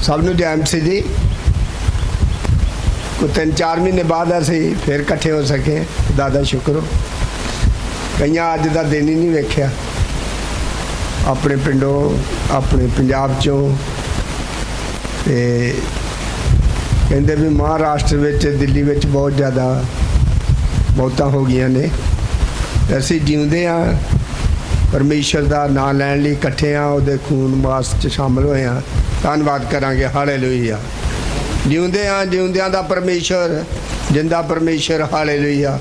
सबनूं jam सी जी। कोई 3-4 महीने बाद असी फिर इकट्ठे हो सके, खुदा दा शुक्र हो। कई अज का दिन ही नहीं वेख्या अपने पिंडों अपने पंजाब चों। कहते भी महाराष्ट्र विच दिल्ली विच बहुत ज़्यादा मौतां हो गई ने। असी जीउंदे हाँ, परमेश्वर का नाम लैण लई इकट्ठे हाँ, उहदे खून मास च शामिल होए हाँ। धन्नवाद करांगे। हालेलुया। जीउंदे हाँ, जीउंदियां दा परमेश्वर, जिंदा परमेश्वर। Hallelujah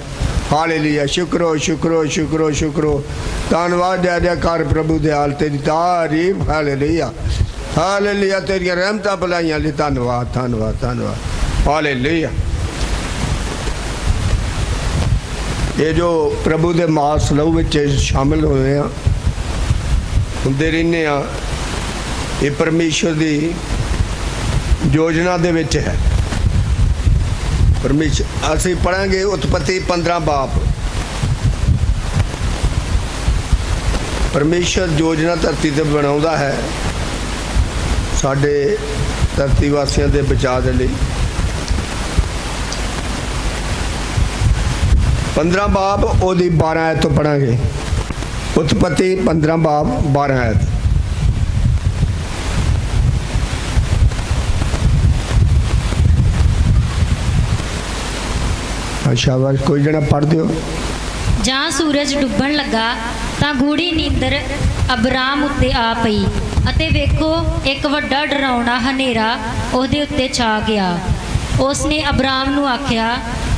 hallelujah. Syukuro Syukuro Syukuro Syukuro. धन्नवाद जय जयकार प्रभु दयाल तेरी तारीफ। Hallelujah hallelujah. तेरिया रहमतां भलाइयां लई धन्नवाद धन्नवाद धन्नवाद। हालेलुया। ये जो प्रभु के मास लहू विच शामिल होए हैं, हुंदे रहने हैं, ये परमेश्वर की योजना दे विच है। परमेश्वर असी पढ़ांगे उत्पत्ति 15 बाप। परमेश्वर योजना धरती ते बनाउंदा है साडे धरती वासियों के बचाव के लिए। 15 बाब ओदी 12 आयत तो पढ़ांगे। उत्पत्ति 15 बाब 12 आयत। शाबाश, कोई जना पढ़ दियो। जहाँ सूरज डुੱਬਣ लगा ਤਾਂ ਗੂੜੀ ਨੀਂਦਰ ਅਬਰਾਮ ਉੱਤੇ ਆ ਪਈ ਅਤੇ ਵੇਖੋ ਇੱਕ ਵੱਡਾ ਡਰਾਉਣਾ ਹਨੇਰਾ ਉਹਦੇ ਉੱਤੇ ਛਾ ਗਿਆ। ਉਸਨੇ ਅਬਰਾਮ ਨੂੰ ਆਖਿਆ,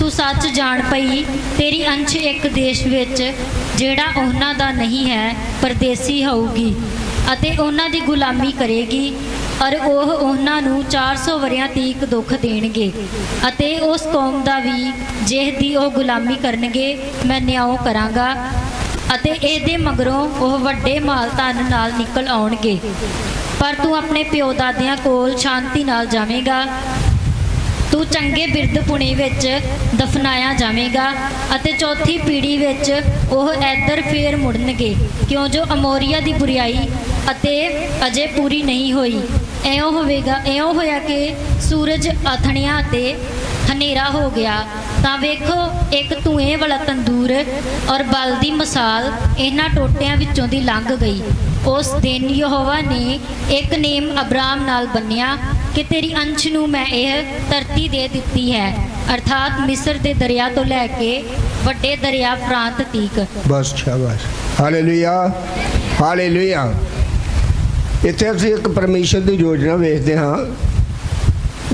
ਤੂੰ ਸੱਚ ਜਾਣ ਪਈ ਤੇਰੀ ਅੰਸ਼ ਇੱਕ ਦੇਸ਼ ਵਿੱਚ ਜਿਹੜਾ ਉਹਨਾਂ ਦਾ ਨਹੀਂ ਹੈ ਪਰਦੇਸੀ ਹੋਊਗੀ ਅਤੇ ਉਹਨਾਂ ਦੀ ਗੁਲਾਮੀ ਕਰੇਗੀ और ਉਹ ਉਹਨਾਂ ਨੂੰ 400 ਵਰਿਆਂ ਤੀਕ ਦੁੱਖ ਦੇਣਗੇ ਅਤੇ ਉਸ ਕੌਮ ਦਾ ਵੀ ਜਿਹਦੀ ਉਹ ਗੁਲਾਮੀ ਕਰਨਗੇ ਮੈਂ ਨਿਆਂ ਕਰਾਂਗਾ ਅਤੇ ਇਹਦੇ ਮਗਰੋਂ ਉਹ ਵੱਡੇ ਮਾਲ ਧਨ ਨਾਲ ਨਿਕਲ ਆਉਣਗੇ। ਪਰ ਤੂੰ ਆਪਣੇ ਪਿਓ ਦਾਦਿਆਂ ਕੋਲ ਸ਼ਾਂਤੀ ਨਾਲ ਜਾਵੇਂਗਾ। ਤੂੰ ਚੰਗੇ ਬਿਰਧ-ਪੁਣੇ ਵਿੱਚ ਦਫਨਾਇਆ ਜਾਵੇਂਗਾ ਅਤੇ ਚੌਥੀ ਪੀੜ੍ਹੀ ਵਿੱਚ ਉਹ ਇੱਧਰ ਫੇਰ ਮੁੜਨਗੇ ਕਿਉਂ ਜੋ ਅਮੋਰੀਆ ਦੀ ਬੁਰੀਆਈ ਅਤੇ ਅਜੇ ਪੂਰੀ ਨਹੀਂ ਹੋਈ। ਇਉਂ ਹੋਵੇਗਾ, ਇਉਂ ਹੋਇਆ ਕਿ ਸੂਰਜ ਆਥਣਿਆ ਅਤੇ ਹਨੇਰਾ ਹੋ ਗਿਆ ਤਾਂ ਵੇਖੋ ਇੱਕ ਧੂਏ ਵਾਲਾ ਤੰਦੂਰ ਔਰ ਬਲ ਦੀ ਮਿਸਾਲ ਇਹਨਾਂ ਟੋਟਿਆਂ ਵਿੱਚੋਂ ਦੀ ਲੰਘ ਗਈ। ਉਸ ਦਿਨ ਯਹੋਵਾ ਨੇ ਇੱਕ ਨੇਮ ਅਬਰਾਮ ਨਾਲ ਬੰਨਿਆ ਕਿ ਤੇਰੀ ਅੰਸ਼ ਨੂੰ ਮੈਂ ਇਹ ਧਰਤੀ ਦੇ ਦਿੱਤੀ ਹੈ, ਅਰਥਾਤ ਮਿਸਰ ਦੇ ਦਰਿਆ ਤੋਂ ਲੈ ਕੇ ਵੱਡੇ ਦਰਿਆ ਫਰਾਂਤ ਤੀਕ। ਬਸ ਸ਼ਾਬਾਸ਼। Hallelujah hallelujah. ਇੱਥੇ ਅਸੀਂ ਇੱਕ ਪਰਮੇਸ਼ਰ ਦੀ ਯੋਜਨਾ ਵੇਖਦੇ ਹਾਂ।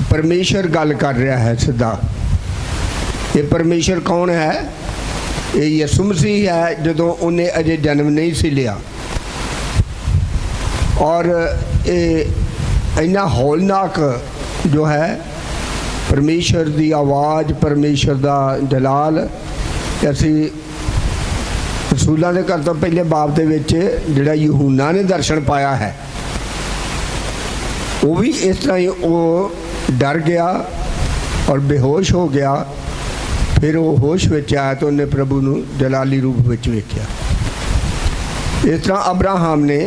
ਪਰਮੇਸ਼ਰ ਗੱਲ ਕਰ ਰਿਹਾ ਹੈ ਸਿੱਧਾ। ਇਹ ਪਰਮੇਸ਼ਰ ਕੌਣ ਹੈ? ਇਹ ਯਿਸੂ ਮਸੀਹ ਹੈ ਜਦੋਂ ਉਹਨੇ ਅਜੇ ਜਨਮ ਨਹੀਂ ਸੀ ਲਿਆ। और इन्ना हौलनाक जो है परमेश्वर की आवाज़, परमेश्वर का जलाल। असी रसूलों के घर तो पहले बाब के जिहड़ा यूहन्ना ने दर्शन पाया है, वो भी इस तरह ही वो डर गया और बेहोश हो गया। फिर वो होश में आया तो उन्हें प्रभु नूं जलाली रूप में वेख्या। इस तरह अब्राहम ने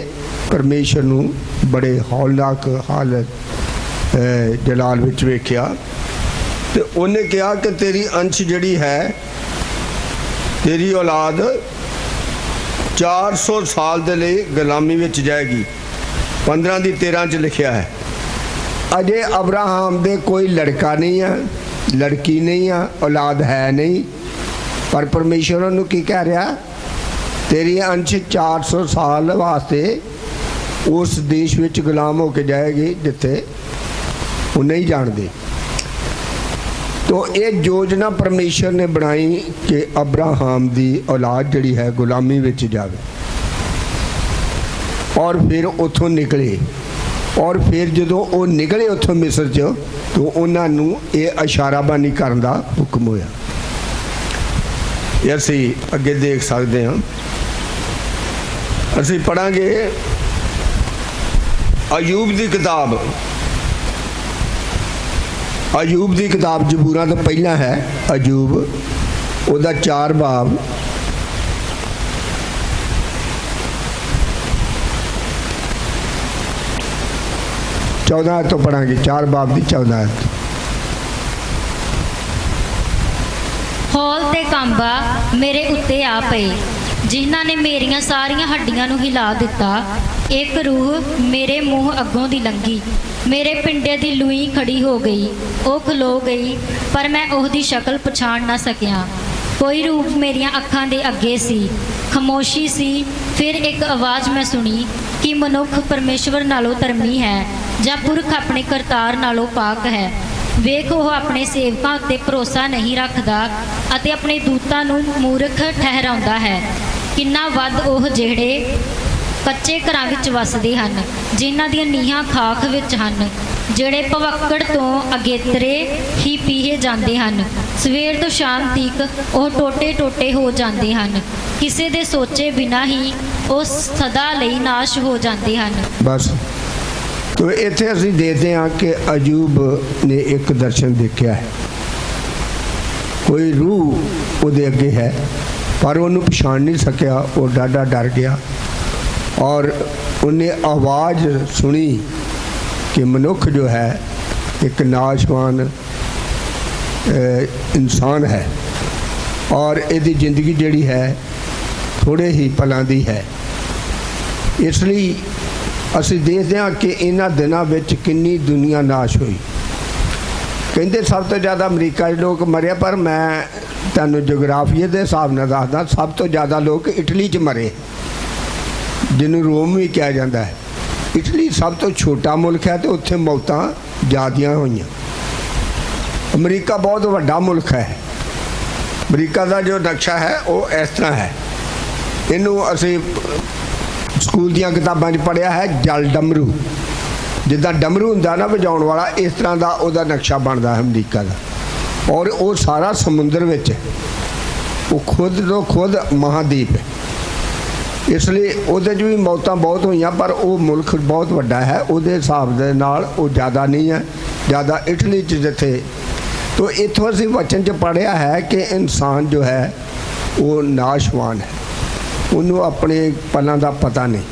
परमेश्वर नूं बड़े हौलनाक हालत जलाल विच वेख्या ते उन्हें कहा कि तेरी अंश जिहड़ी है, तेरी औलाद 400 साल दे लई गुलामी विच जाएगी। 15 दी 13 च लिखिया है। अजे अब्राहम दे कोई लड़का नहीं है, लड़की नहीं है, औलाद है नहीं, पर परमेश्वर उन्होंने की कह रहा, तेरी अंश 400 साल वास्ते उस देश विच गुलाम होके जाएगी जिथे वो नहीं जानते। तो ये योजना परमेश्वर ने बनाई कि अब्राहम की औलाद जिहड़ी है गुलामी विच जावे और फिर उथों निकले। और फिर जो वो निकले उथों मिस्र च तो उन्होंने ये इशाराबानी करने का हुक्म होया। ये असी अगे देख सकते हैं। असी पढ़ांगे अयूब की किताब। अयूब की किताब जबूरा तो पहला है। अयूब उहदा 4 बाब 14 आयत तो पढ़ांगे, 4 बाब की 14 आयत। ਹੌਲ ਤੇ ਕਾਂਬਾ ਮੇਰੇ ਉੱਤੇ ਆ ਪਏ, ਜਿਨ੍ਹਾਂ ਨੇ ਮੇਰੀਆਂ ਸਾਰੀਆਂ ਹੱਡੀਆਂ ਨੂੰ ਹਿਲਾ ਦਿੱਤਾ। ਇੱਕ ਰੂਹ ਮੇਰੇ ਮੂੰਹ ਅੱਗੋਂ ਦੀ ਲੰਘੀ, ਮੇਰੇ ਪਿੰਡੇ ਦੀ ਲੂਈ ਖੜੀ ਹੋ ਗਈ। ਉਹ ਖਲੋ ਗਈ, ਪਰ ਮੈਂ ਉਹਦੀ ਸ਼ਕਲ ਪਛਾਣ ਨਾ ਸਕਿਆ। ਕੋਈ ਰੂਪ ਮੇਰੀਆਂ ਅੱਖਾਂ ਦੇ ਅੱਗੇ ਸੀ, ਖਾਮੋਸ਼ੀ ਸੀ। ਫਿਰ ਇੱਕ ਆਵਾਜ਼ ਮੈਂ ਸੁਣੀ ਕਿ ਮਨੁੱਖ ਪਰਮੇਸ਼ਵਰ ਨਾਲੋਂ ਧਰਮੀ ਹੈ, ਜਾਂ ਪੁਰਖ ਆਪਣੇ ਕਰਤਾਰ ਨਾਲੋਂ ਪਾਕ ਹੈ। ਵੇਖ, ਉਹ ਆਪਣੇ ਸੇਵਕਾਂ ਉੱਤੇ ਭਰੋਸਾ ਨਹੀਂ ਰੱਖਦਾ ਅਤੇ ਆਪਣੇ ਦੂਤਾਂ ਨੂੰ ਮੂਰਖ ਠਹਿਰਾਉਂਦਾ ਹੈ। ਕਿੰਨਾ ਵੱਧ ਉਹ ਜਿਹੜੇ ਕੱਚੇ ਘਰਾਂ ਵਿੱਚ ਵੱਸਦੇ ਹਨ, ਜਿਨ੍ਹਾਂ ਦੀਆਂ ਨੀਹਾਂ ਖਾਖ ਵਿੱਚ ਹਨ, ਜਿਹੜੇ ਭਵੱਕੜ ਤੋਂ ਅਗੇਤਰੇ ਹੀ ਪੀਹੇ ਜਾਂਦੇ ਹਨ। ਸਵੇਰ ਤੋਂ ਸ਼ਾਮ ਤੀਕ ਉਹ ਟੋਟੇ ਟੋਟੇ ਹੋ ਜਾਂਦੇ ਹਨ, ਕਿਸੇ ਦੇ ਸੋਚੇ ਬਿਨਾਂ ਹੀ ਉਹ ਸਦਾ ਲਈ ਨਾਸ਼ ਹੋ ਜਾਂਦੇ ਹਨ। बस तो इत्थे असीं देखते हैं कि अयूब ने एक दर्शन देखा है। कोई रूह उहदे अगे है, पर उन्होंने पछाण नहीं सकिया। वो डाढा डर गया और उन्हें आवाज़ सुनी कि मनुख जो है एक नाशवान इंसान है और इसकी जिंदगी जिहड़ी है थोड़े ही पलों की है। इसलिए ਅਸੀਂ ਦੇਖਦੇ ਹਾਂ ਕਿ ਇਹਨਾਂ ਦਿਨਾਂ ਵਿੱਚ ਕਿੰਨੀ ਦੁਨੀਆ ਨਾਸ਼ ਹੋਈ। ਕਹਿੰਦੇ ਸਭ ਤੋਂ ਜ਼ਿਆਦਾ ਅਮਰੀਕਾ 'ਚ ਲੋਕ ਮਰੇ, ਪਰ ਮੈਂ ਤੁਹਾਨੂੰ ਜਗਰਾਫੀਏ ਦੇ ਹਿਸਾਬ ਨਾਲ ਦੱਸਦਾ, ਸਭ ਤੋਂ ਜ਼ਿਆਦਾ ਲੋਕ ਇਟਲੀ 'ਚ ਮਰੇ, ਜਿਹਨੂੰ ਰੋਮ ਵੀ ਕਿਹਾ ਜਾਂਦਾ ਹੈ। ਇਟਲੀ ਸਭ ਤੋਂ ਛੋਟਾ ਮੁਲਕ ਹੈ ਅਤੇ ਉੱਥੇ ਮੌਤਾਂ ਜ਼ਿਆਦੀਆਂ ਹੋਈਆਂ। ਅਮਰੀਕਾ ਬਹੁਤ ਵੱਡਾ ਮੁਲਕ ਹੈ। ਅਮਰੀਕਾ ਦਾ ਜੋ ਨਕਸ਼ਾ ਹੈ ਉਹ ਇਸ ਤਰ੍ਹਾਂ ਹੈ। ਇਹਨੂੰ ਅਸੀਂ ਸਕੂਲ ਦੀਆਂ ਕਿਤਾਬਾਂ 'ਚ ਪੜ੍ਹਿਆ ਹੈ, ਜਲ ਡਮਰੂ। ਜਿੱਦਾਂ ਡਮਰੂ ਹੁੰਦਾ ਨਾ ਵਜਾਉਣ ਵਾਲਾ, ਇਸ ਤਰ੍ਹਾਂ ਦਾ ਉਹਦਾ ਨਕਸ਼ਾ ਬਣਦਾ ਹੈ ਅਮਰੀਕਾ ਦਾ। ਔਰ ਉਹ ਸਾਰਾ ਸਮੁੰਦਰ ਵਿੱਚ, ਉਹ ਖੁਦ ਤੋਂ ਖੁਦ ਮਹਾਦੀਪ ਹੈ। ਇਸ ਲਈ ਉਹਦੇ 'ਚ ਵੀ ਮੌਤਾਂ ਬਹੁਤ ਹੋਈਆਂ, ਪਰ ਉਹ ਮੁਲਕ ਬਹੁਤ ਵੱਡਾ ਹੈ। ਉਹਦੇ ਹਿਸਾਬ ਦੇ ਨਾਲ ਉਹ ਜ਼ਿਆਦਾ ਨਹੀਂ ਹੈ, ਜ਼ਿਆਦਾ ਇਟਲੀ 'ਚ ਜਿੱਥੇ। ਤੋ ਇੱਥੋਂ ਅਸੀਂ ਵਚਨ 'ਚ ਪੜ੍ਹਿਆ ਹੈ ਕਿ ਇਨਸਾਨ ਜੋ ਹੈ ਉਹ ਨਾਸ਼ਵਾਨ ਹੈ, ਉਹਨੂੰ ਆਪਣੇ ਪਲਾਂ ਦਾ ਪਤਾ ਨਹੀਂ।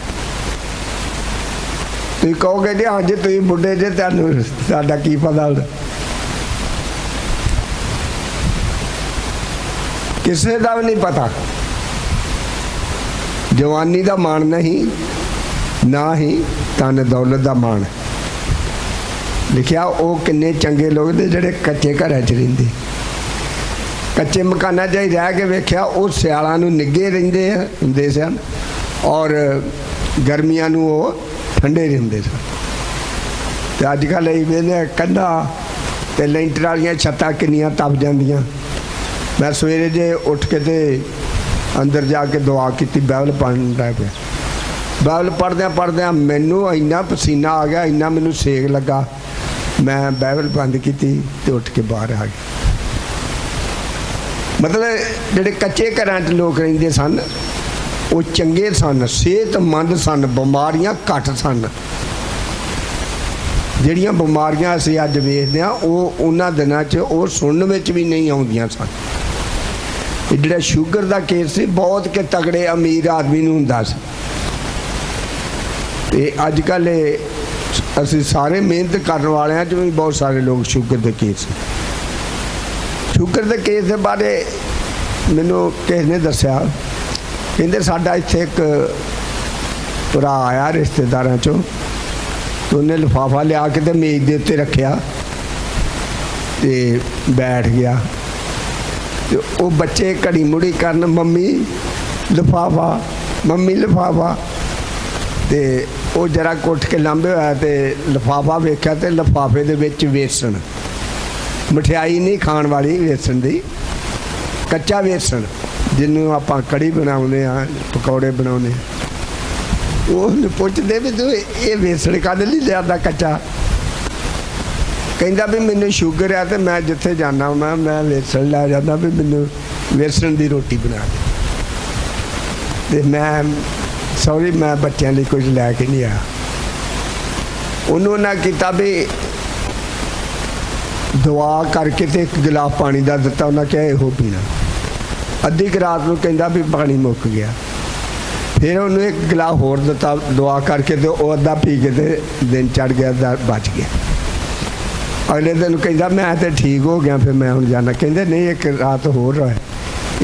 ਤੁਸੀਂ ਕਹੋਗੇ ਜੀ ਹਾਂ ਜੀ ਤੁਸੀਂ ਬੁੱਢੇ ਜੇ, ਤੁਹਾਨੂੰ ਸਾਡਾ ਕੀ ਪਤਾ ਹੁੰਦਾ। ਕਿਸੇ ਦਾ ਵੀ ਨਹੀਂ ਪਤਾ। ਜਵਾਨੀ ਦਾ ਮਾਣ ਨਹੀਂ, ਨਾ ਹੀ ਧਨ ਦੌਲਤ ਦਾ ਮਾਣ। ਲਿਖਿਆ ਉਹ ਕਿੰਨੇ ਚੰਗੇ ਲੋਕ ਨੇ ਜਿਹੜੇ ਕੱਚੇ ਘਰਾਂ 'ਚ ਰਹਿੰਦੇ, ਕੱਚੇ ਮਕਾਨਾਂ 'ਚ ਹੀ ਰਹਿ ਕੇ ਵੇਖਿਆ। ਉਹ ਸਿਆਲਾਂ ਨੂੰ ਨਿੱਘੇ ਰਹਿੰਦੇ ਹੁੰਦੇ ਸਨ ਔਰ ਗਰਮੀਆਂ ਨੂੰ ਉਹ ਠੰਡੇ ਰਹਿੰਦੇ ਸਨ। ਅਤੇ ਅੱਜ ਕੱਲ੍ਹ ਇਹ ਵੇਖਦੇ ਕੰਧਾਂ ਅਤੇ ਲੈਂਟਰ ਵਾਲੀਆਂ ਛੱਤਾਂ ਕਿੰਨੀਆਂ ਤਪ ਜਾਂਦੀਆਂ। ਮੈਂ ਸਵੇਰੇ ਜੇ ਉੱਠ ਕੇ ਤੇ ਅੰਦਰ ਜਾ ਕੇ ਦੁਆ ਕੀਤੀ, ਬਾਈਬਲ ਪੜ੍ਹਨ ਲੱਗ ਪਿਆ। ਬਾਈਬਲ ਪੜ੍ਹਦਿਆਂ ਪੜ੍ਹਦਿਆਂ ਮੈਨੂੰ ਇੰਨਾ ਪਸੀਨਾ ਆ ਗਿਆ, ਇੰਨਾ ਮੈਨੂੰ ਸੇਕ ਲੱਗਾ। ਮੈਂ ਬਾਈਬਲ ਬੰਦ ਕੀਤੀ ਅਤੇ ਉੱਠ ਕੇ ਬਾਹਰ ਆ ਗਿਆ। ਮਤਲਬ ਜਿਹੜੇ ਕੱਚੇ ਘਰਾਂ 'ਚ ਲੋਕ ਰਹਿੰਦੇ ਸਨ ਉਹ ਚੰਗੇ ਸਨ, ਸਿਹਤਮੰਦ ਸਨ, ਬਿਮਾਰੀਆਂ ਘੱਟ ਸਨ। ਜਿਹੜੀਆਂ ਬਿਮਾਰੀਆਂ ਅਸੀਂ ਅੱਜ ਵੇਖਦੇ ਹਾਂ ਉਹ ਉਹਨਾਂ ਦਿਨਾਂ 'ਚ ਉਹ ਸੁਣਨ ਵਿੱਚ ਵੀ ਨਹੀਂ ਆਉਂਦੀਆਂ ਸਨ। ਇਹ ਜਿਹੜਾ ਸ਼ੂਗਰ ਦਾ ਕੇਸ ਸੀ ਬਹੁਤ ਕਿ ਤਗੜੇ ਅਮੀਰ ਆਦਮੀ ਨੂੰ ਹੁੰਦਾ ਸੀ। ਅਤੇ ਅੱਜ ਕੱਲ੍ਹ ਅਸੀਂ ਸਾਰੇ ਮਿਹਨਤ ਕਰਨ ਵਾਲਿਆਂ 'ਚ ਵੀ ਬਹੁਤ ਸਾਰੇ ਲੋਕ ਸ਼ੂਗਰ ਦੇ ਕੇਸ। ਸ਼ੂਗਰ ਦੇ ਕੇਸ ਦੇ ਬਾਰੇ ਮੈਨੂੰ ਕਿਸੇ ਨੇ ਦੱਸਿਆ, ਕਹਿੰਦੇ ਸਾਡਾ ਇੱਥੇ ਇੱਕ ਭਰਾ ਆਇਆ ਰਿਸ਼ਤੇਦਾਰਾਂ 'ਚੋਂ, ਅਤੇ ਉਹਨੇ ਲਿਫਾਫਾ ਲਿਆ ਕੇ ਤੇ ਮੇਜ਼ ਦੇ ਉੱਤੇ ਰੱਖਿਆ ਅਤੇ ਬੈਠ ਗਿਆ। ਅਤੇ ਉਹ ਬੱਚੇ ਘੜੀ ਮੁੜੀ ਕਰਨ, ਮੰਮੀ ਲਿਫਾਫਾ, ਮੰਮੀ ਲਿਫਾਫਾ। ਅਤੇ ਉਹ ਜਰਾ ਉੱਠ ਕੇ ਲਾਂਭੇ ਹੋਇਆ ਅਤੇ ਲਿਫਾਫਾ ਵੇਖਿਆ ਅਤੇ ਲਿਫਾਫੇ ਦੇ ਵਿੱਚ ਵੇਸਣ, ਮਠਿਆਈ ਨਹੀਂ ਖਾਣ ਵਾਲੀ, ਵੇਸਣ ਦੀ, ਕੱਚਾ ਵੇਸਣ ਜਿਹਨੂੰ ਆਪਾਂ ਕੜੀ ਬਣਾਉਂਦੇ ਹਾਂ, ਪਕੌੜੇ ਬਣਾਉਂਦੇ ਹਾਂ। ਉਹਨੂੰ ਪੁੱਛਦੇ ਵੀ ਤੂੰ ਇਹ ਵੇਸਣ ਕੱਢ ਲਈ ਲਿਆਦਾ ਕੱਚਾ? ਕਹਿੰਦਾ ਵੀ ਮੈਨੂੰ ਸ਼ੂਗਰ ਆ ਅਤੇ ਮੈਂ ਜਿੱਥੇ ਜਾਂਦਾ ਮੈਂ ਵੇਸਣ ਲੈ ਜਾਂਦਾ, ਵੀ ਮੈਨੂੰ ਵੇਸਣ ਦੀ ਰੋਟੀ ਬਣਾ ਦੇ। ਅਤੇ ਮੈਂ ਸੌਰੀ ਮੈਂ ਬੱਚਿਆਂ ਲਈ ਕੁਝ ਲੈ ਕੇ ਨਹੀਂ ਆਇਆ। ਉਹਨੂੰ ਉਹਨਾਂ ਕੀਤਾ ਵੀ ਦੁਆ ਕਰਕੇ ਤੇ ਇੱਕ ਗਿਲਾਸ ਪਾਣੀ ਦਾ ਦਿੱਤਾ। ਉਹਨਾਂ ਕਿਹਾ ਇਹੋ ਪੀਣਾ। ਅੱਧੀ ਕੁ ਰਾਤ ਨੂੰ ਕਹਿੰਦਾ ਵੀ ਪਾਣੀ ਮੁੱਕ ਗਿਆ। फिर उन्होंने एक गिलास होर दिता दुआ करके, तो वो अद्धा पी के तो दिन चढ़ गया, अद्धा बच गया। अगले दिन कहता मैं तो ठीक हो गया, फिर मैं हूँ जाना। कहते नहीं, एक रात होर रहा,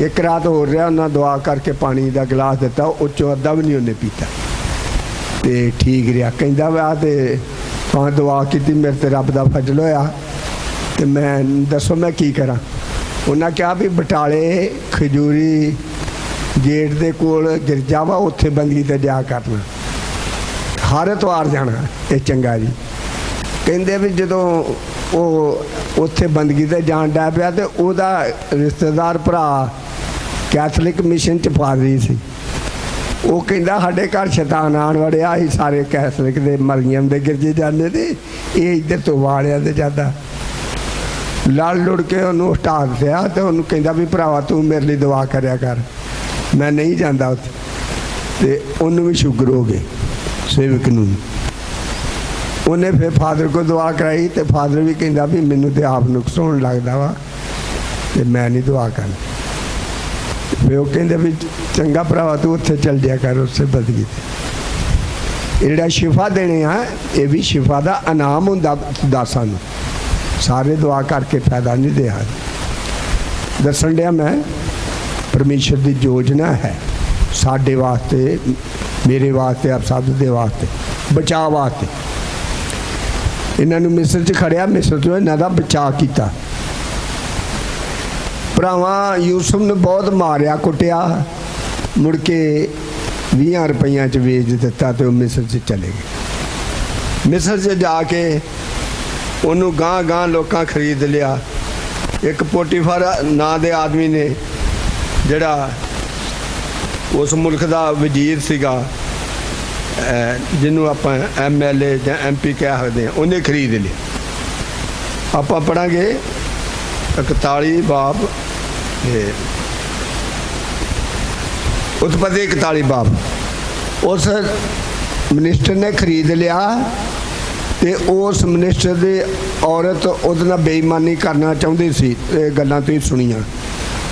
एक रात होर रहा। उन्हें दुआ करके पानी का गिलास दिता, उच्चों अद्धा भी नहीं उन्हें पीता, तो ठीक रहा। कहता वाह तो तुम दुआ की, मेरे तो रब का फजल होया, तो मैं दसो मैं की करा। उन्हें कहा भी बटाले खजूरी गेट के कोल गिरजा वा, उत्थे बंदगी ते जा करना, हर एतवार जाना, ये चंगा जी। कहते भी जो वो उत्थे बंदगी ते जान डै पिया, तो उहदा रिश्तेदार भरा कैथलिक मिशन च पादरी सी। वो कहता साढ़े घर शैतान आन वड़िया, असीं सारे कैथलिक दे मरियम दे गिरजे जाने, ते ये इधर तो वालिया ते जाता। लड़ लुड़ के उन्होंने हटा दिया, तो उन्होंने कहता भी भरावा तू मेरे लिए दुआ करया कर, मैं नहीं जाता उत्थे। तो उन्होंने भी शुगर हो गए सेवक नूं। उन्हें फिर फादर को दुआ कराई, तो फादर भी कहता भी मैनू तो आप नुक्स होने लगता वा, तो मैं नहीं दुआ करनी। फिर वो कहते भी चंगा भरावा तू उत्थे चल जाया कर, उससे बदगी जेड़ा शिफा देने आ, ये भी शिफा का इनाम हुंदा दासां नूं। सारे दुआ करके फायदा नहीं दिया। दसन दिया मैं परमेश्वर की योजना है साढ़े वास्ते, मेरे वास्ते, आप सब दे वास्ते, बचाव वास्ते। इन्होंने मिस्र च खड़िया, मिस्र तो इन्हों का बचाव किया। भरावां यूसुफ ने बहुत मारिया कुटिया, मुड़ के 20 रुपया च बेच दिता, तो मिस्र च चले गए। मिस्र च जाके उन्होंने गांह गांह लोग खरीद लिया। एक पोटीफर नां दे आदमी ने, जड़ा उस मुल्क का वजीर सीगा, जिन्हों आप MLA या MP कह सकते हैं, उन्हें खरीद लिया। आप पढ़ांगे 41 बाब, उत्पत्ति 41 बाब। उस मिनिस्टर ने खरीद लिया, तो उस मिनिस्टर की औरत उहदे नाल बेईमानी करना चाहती सी। गल्लां तुसीं सुनिया,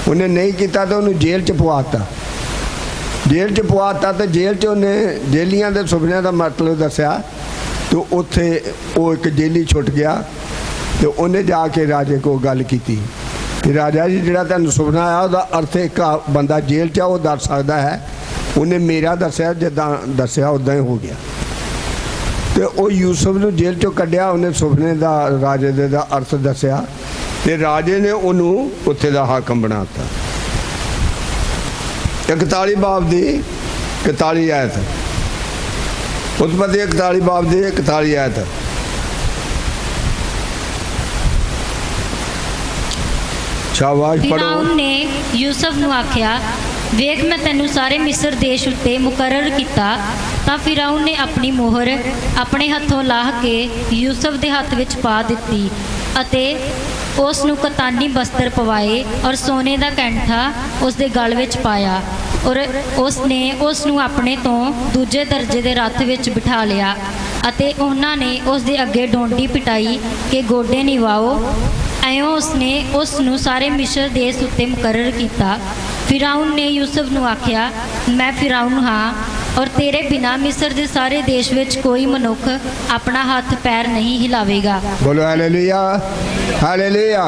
उन्हें नहीं किया, तो उन्हें जेल च पवाता। जेल च पवाता, तो जेल च उन्हें जेलियां दे सुपनियां का मतलब दसिया, तो उत्थे वो एक जेली छुट गया, तो उन्हें जाके राजे को गल की कि राजा जी जिहड़ा तुहानूं सुपना आया, उसका अर्थ एक बंदा जेल च वो दस सकता है। उन्हें मेरा दसिया, जिद्दां दसिया उदां ही हो गया। तो वो यूसुफ ने जेल चो कढ़िया, उन्हें सुपने का राजे दे दा अर्थ दसिया, तो राजे ने उन्होंने उत्थे दा हाकम बनाता। 41 बाब की 41 आयत, उत्पत्ति 41 बाब की 41 आयत। शाबाश पढ़ो। फिरौन ने यूसुफ नूं आख्या, वेख मैं तैनूं सारे मिस्र देश उत्ते मुकर्रर किता। तां फिरौन ने अपनी मोहर अपने हथों लाह के यूसुफ दे हथ विच पा दित्ती, अते उस नूं कतानी बस्तर पवाए और सोने का कैंठा उस दे गल विच पाया, और उसने उस नूं अपने तो दूजे दर्जे के रथ विच बिठा लिया, अते उन्हां ने उस दे अगे डोंडी पिटाई कि गोडे नहीं वाओ। ऐं उसने उस नूं सारे मिस्र देश उत्ते मुकर्रर किया। फिरौन ने यूसुफ नूं आख्या, मैं फिरौन हाँ, और तेरे बिना मिस्र के सारे देश विच कोई मनुख अपना हाथ पैर नहीं हिलावेगा। बोलो हालेलुया, हालेलुया।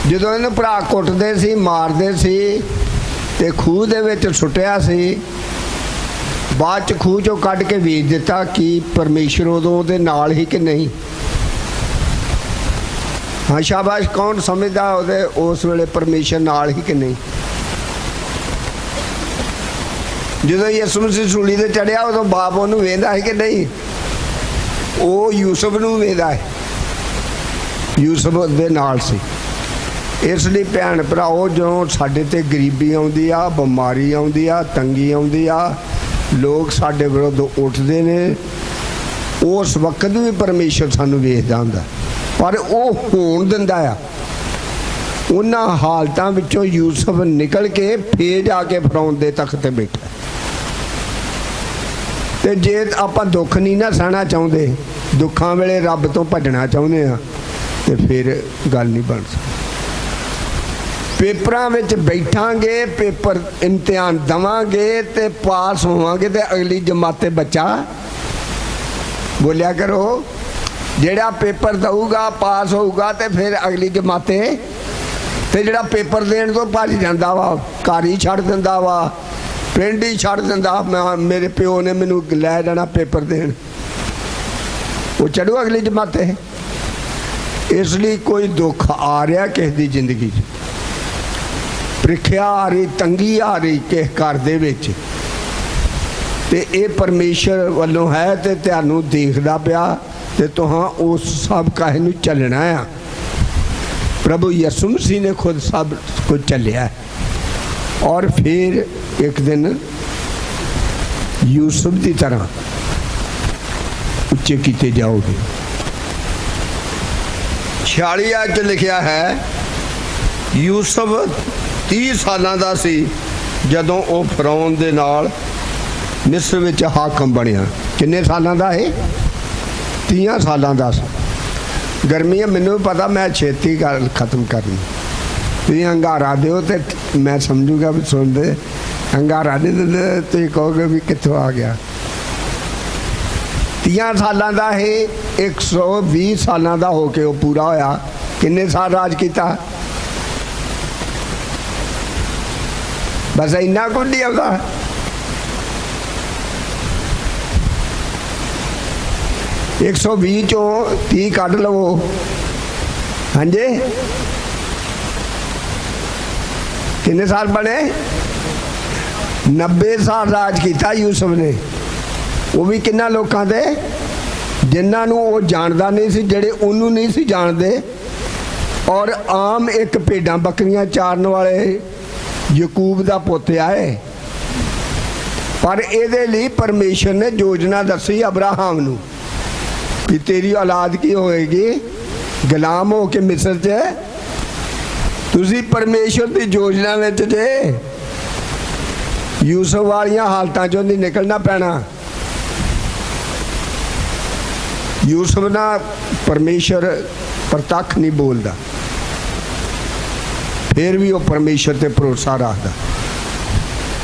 जदों इन्हूं भरा कुटदे सी, मारदे सी, ते खूह दे विच सुੱਟਿਆ सी, बाद च खूह चों कढ़ के ਵੇਚ ਦਿੱਤਾ। कि परमेश्वर उदों दे नाल ही कि नहीं? हाँ शाबाश, कौन समझदा उहदे उस वेले परमेश्वर नाल ही कि नहीं? जो यसू मसीह सूली ते चढ़िया, उदों बाप उहनूं वेंदा है कि नहीं? वो यूसुफ नूं वेंदा है, यूसुफ दे नाल सी। इसलिए भैन भराओ, जो साडे ते गरीबी आउंदी आ, बीमारी आउंदी आ, तंगी आउंदी आ, लोग साडे विरुद्ध उठदे ने, उस वक्त भी परमेश्वर सानूं वेखदा हुंदा, पर वो होण दिंदा आ। उन्हां हालतां विचों यूसुफ निकल के फिर जाके फिरौन दे तख्त ते बैठा। ते जे आपां दुख नहीं ना सहना चाहुंदे, दुखां वेले रब तो भजना चाहुंदे आ, ते फिर गल नहीं बन सकदी। पेपरां विच बैठांगे, पेपर इम्तिहान दवांगे ते पास होवांगे ते अगली जमाते बच्चा बोलिया करो। जेड़ा पेपर दऊगा पास होऊगा ते फिर अगली जमाते ते जेड़ा पेपर देण तो भज जांदा वा, घर ही छड्ड दिंदा वा, पिंड ही छड्ड दिंदा। मेरे प्यो ने मैनू लै जाना पेपर देण, वो चढ़ू अगली जमाते। इसलिए कोई दुख आ रहा किसी की जिंदगी च, प्रीख्या आ रही, तंगी आ रही किस घर दे विच, ते ये परमेश्वर वालों है ते तुहानू देखदा पिया ते तुहां उस सब काहे नू चलना आ। प्रभु यीशु मसीह ने खुद सब कुछ चलिया और फिर एक दिन यूसुफ की तरह उच्चे किए जाओगे। 46 लिखा है यूसुफ 30 सालों का सी जदों वो फिरौन दे नाल मिस्र विच हाकम बनया। किन्ने सालों का है? 30 सालों का। गर्मी है, मैनू पता, मैं छेती गल खत्म करनी। तुम हंगारा दो तो मैं समझूगा भी सुन दे, हंगारा नहीं देते तुम कहोगे भी कितों आ गया। 30 सालों का है, 120 सालों का होके वो पूरा होया। किन्ने साल राज किया? बस इन्ना कुछ नहीं आता। एक 120 चों 30 कट लवो। हाँ जी, किन्ने साल बने? 90 साल राज किया यूसुफ ने। वो भी किन्ना लोगों दे जिन्होंने वो जानता नहीं सी, जेड़े उन्होंने नहीं सी जानते, और आम एक भेडां बकरियां चारन वाले यकूब का पुत आए। पर ये लिए परमेश्वर ने योजना दसी अब्राहम नू कि तेरी औलाद की होएगी, गुलाम हो के मिस्र च। तुसी परमेश्वर की योजना में जे यूसुफ वालियां हालतां चों नहीं निकलना पैना। यूसुफ ना परमेश्वर प्रतख नहीं बोलता, फिर भी वो परमेश्वर ते भरोसा रखता।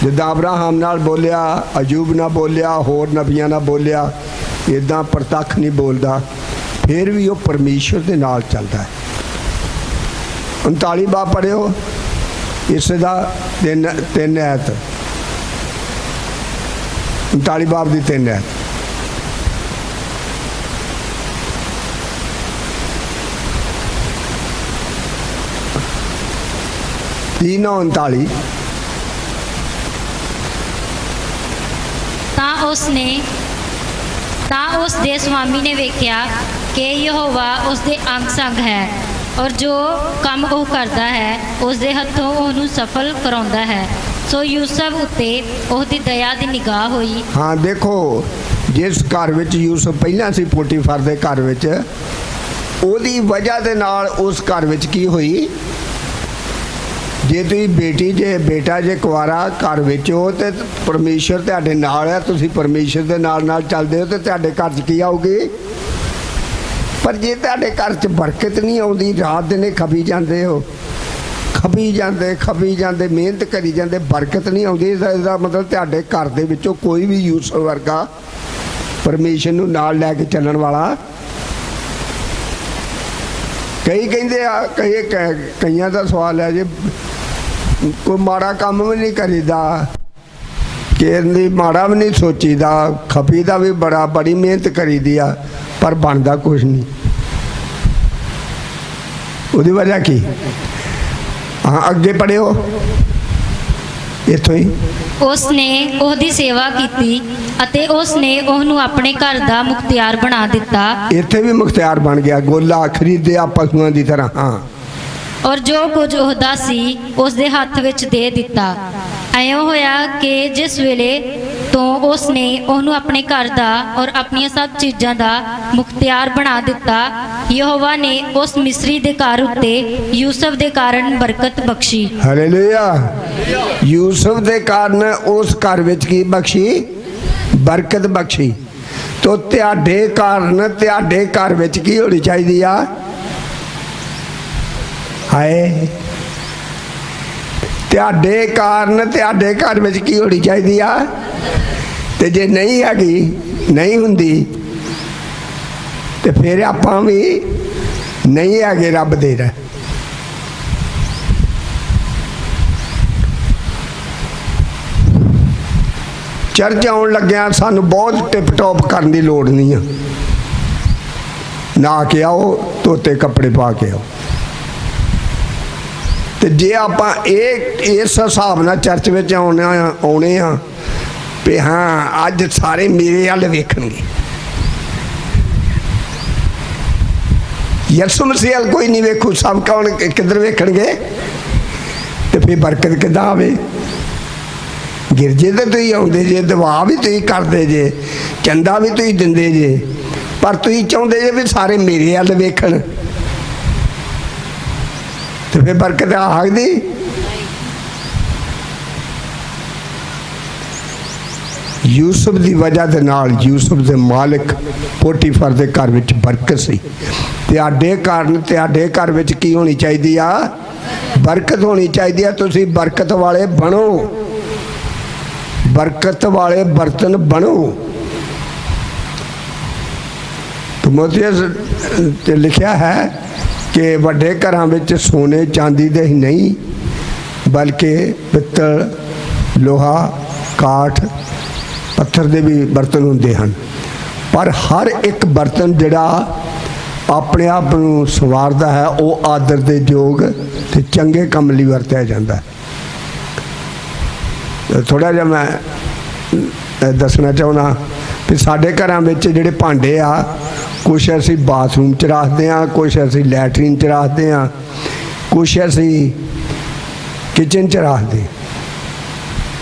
जिद्दां अब्राहम नाल बोलिया, अयूब ना बोलिया, होर नबियां ना बोलिया, इदां प्रतख नहीं बोलता, फिर भी वो परमेश्वर के नाल चलता है। 39 बाब पढ़ियो, इसका 3 ऐत, 39 बाब की 3 ऐत। तीन 39। उस दे स्वामी ने वेख्या कि यहोवा उस दे अंग संग है, और जो काम वो करता है उस दे हथों ਉਹਨੂੰ सफल कराਉਂਦਾ है। सो यूसुफ उत्ते ਉਹਦੀ दया ਦੀ निगाह होई। हाँ देखो, जिस घर विच यूसुफ पहला सी पोटीफर दे घर विच, ਉਹਦੀ वजह दे नाल उस घर विच की होई? जे तुसी बेटी जे बेटा जे कुआरा घर विच हो ते परमेश्वर तुहाडे नाल है, तुसी परमेश्वर दे नाल चलदे हो ते तुहाडे घर च की आऊगी? पर जे तुहाडे घर च बरकत नहीं आउंदी, रात दिन खपी जांदे हो, खपी जांदे मेहनत करी जांदे, बरकत नहीं आउंदी, इसदा मतलब तुहाडे घर दे विचों कोई भी यूसुफ वर्गा परमेश्वर नूं नाल लैके चलण वाला। कई कहंदे आ, कईयां दा सवाल है जी कोई माड़ा काम भी नहीं करीदा, कि माड़ा भी नहीं सोचीदा, खपी दा भी बड़ी मेहनत करी दी आ, पर बनता कुछ नहीं। उसकी वजह की? हाँ अगे पढ़ियो, इत्थों ही। उसने ਉਹਦੀ सेवा की ਅਤੇ उसने ਉਹਨੂੰ ਆਪਣੇ ਘਰ ਦਾ ਮੁਖਤਿਆਰ बना दिता। इत्थे भी मुख्तियार बन गया, गोला खरीदया पशुओं की तरह। हाँ, और जो कुछ ਉਹਦਾ ਸੀ ਉਸ ਦੇ ਹੱਥ ਵਿੱਚ ਦੇ ਦਿੱਤਾ। ਐਂ ਹੋਇਆ ਕਿ ਜਿਸ ਵੇਲੇ ਤੋਂ ਉਸਨੇ ਉਹਨੂੰ ਆਪਣੇ ਘਰ ਦਾ ਔਰ ਆਪਣੀਆਂ ਸਭ ਚੀਜ਼ਾਂ ਦਾ ਮੁਖਤਿਆਰ ਬਣਾ ਦਿੱਤਾ, ਯਹੋਵਾ ਨੇ ਉਸ ਮਿਸਰੀ ਦੇ ਘਰ ਉੱਤੇ ਯੂਸੁਫ ਦੇ ਕਾਰਨ ਬਰਕਤ ਬਖਸ਼ੀ। हालेलुया। यूसुफ के कारण उस घर विच की बख्शी? बरकत बख्शी। तो तुहाडे कारण तुहाडे घर विच की होनी चाहिए आ? हाय ਤੁਹਾਡੇ ਕਾਰਨ ਤੁਹਾਡੇ ਘਰ ਵਿੱਚ ਕੀ ਹੋਣੀ ਚਾਹੀਦੀ ਆ, ਤੇ ਜੇ ਨਹੀਂ ਹੈਗੀ, ਨਹੀਂ ਹੁੰਦੀ, ਤੇ ਫਿਰ ਆਪਾਂ ਵੀ ਨਹੀਂ ਹੈਗੇ ਰੱਬ ਦੇ ਰਹਿ। ਚਰਚ ਆਉਣ ਲੱਗਿਆ ਸਾਨੂੰ ਬਹੁਤ ਟਿਪ ਟੋਪ ਕਰਨ ਦੀ ਲੋੜ ਨਹੀਂ ਆ। ਨਹਾ ਕੇ ਆਓ, ਧੋਤੇ ਕੱਪੜੇ ਪਾ ਕੇ ਆਓ। ਤੇ ਜੇ ਆਪਾਂ ਇਸ ਹਿਸਾਬ ਨਾਲ ਚਰਚ ਵਿੱਚ ਆਉਣੇ ਆ ਵੀ ਹਾਂ ਅੱਜ ਸਾਰੇ ਮੇਰੇ ਵੱਲ ਵੇਖਣਗੇ, ਯਿਸੂ ਮਸੀਹ ਵੱਲ ਕੋਈ ਨਹੀਂ ਵੇਖੂ, ਸਭ ਕੌਣ ਕਿੱਧਰ ਵੇਖਣਗੇ, ਤੇ ਫਿਰ ਬਰਕਤ ਕਿੱਦਾਂ ਆਵੇ। ਗਿਰਜੇ ਤੇ ਤੁਸੀਂ ਆਉਂਦੇ ਜੇ, ਦੁਆ ਵੀ ਤੁਸੀਂ ਕਰਦੇ ਜੇ, ਚੰਦਾ ਵੀ ਤੁਸੀਂ ਦਿੰਦੇ ਜੇ, ਪਰ ਤੁਸੀਂ ਚਾਹੁੰਦੇ ਜੇ ਵੀ ਸਾਰੇ ਮੇਰੇ ਵੱਲ ਵੇਖਣ, ਤੇ ਫਿਰ ਬਰਕਤ ਆ ਸਕਦੀ। ਯੂਸਫ ਦੀ ਵਜ੍ਹਾ ਦੇ ਨਾਲ ਯੂਸਫ ਦੇ ਮਾਲਕ ਪੋਟੀਫਰ ਦੇ ਘਰ ਵਿੱਚ ਬਰਕਤ ਸੀ। ਤੁਹਾਡੇ ਕਾਰਨ ਤੁਹਾਡੇ ਘਰ ਵਿੱਚ ਕੀ ਹੋਣੀ ਚਾਹੀਦੀ ਆ, ਬਰਕਤ ਹੋਣੀ ਚਾਹੀਦੀ ਆ। ਤੁਸੀਂ ਬਰਕਤ ਵਾਲੇ ਬਣੋ, ਬਰਕਤ ਵਾਲੇ ਬਰਤਨ ਬਣੋ। ਤੀਮੋਥੇਉਸ ਤੇ ਲਿਖਿਆ ਹੈ ਕਿ ਵੱਡੇ ਘਰਾਂ ਵਿੱਚ ਸੋਨੇ ਚਾਂਦੀ ਦੇ ਹੀ ਨਹੀਂ ਬਲਕਿ ਪਿੱਤਲ, ਲੋਹਾ, ਕਾਠ, ਪੱਥਰ ਦੇ ਵੀ ਬਰਤਨ ਹੁੰਦੇ ਹਨ, ਪਰ ਹਰ ਇੱਕ ਬਰਤਨ ਜਿਹੜਾ ਆਪਣੇ ਆਪ ਨੂੰ ਸੰਵਾਰਦਾ ਹੈ ਉਹ ਆਦਰ ਦੇ ਯੋਗ ਤੇ ਚੰਗੇ ਕੰਮ ਲਈ ਵਰਤਿਆ ਜਾਂਦਾ ਹੈ। ਥੋੜ੍ਹਾ ਜਿਹਾ ਮੈਂ ਦੱਸਣਾ ਚਾਹੁੰਦਾ ਵੀ ਸਾਡੇ ਘਰਾਂ ਵਿੱਚ ਜਿਹੜੇ ਭਾਂਡੇ ਆ, ਕੁਛ ਅਸੀਂ ਬਾਥਰੂਮ 'ਚ ਰੱਖਦੇ ਹਾਂ, ਕੁਛ ਅਸੀਂ ਲੈਟਰੀਨ 'ਚ ਰੱਖਦੇ ਹਾਂ, ਕੁਛ ਅਸੀਂ ਕਿਚਨ 'ਚ ਰੱਖਦੇ।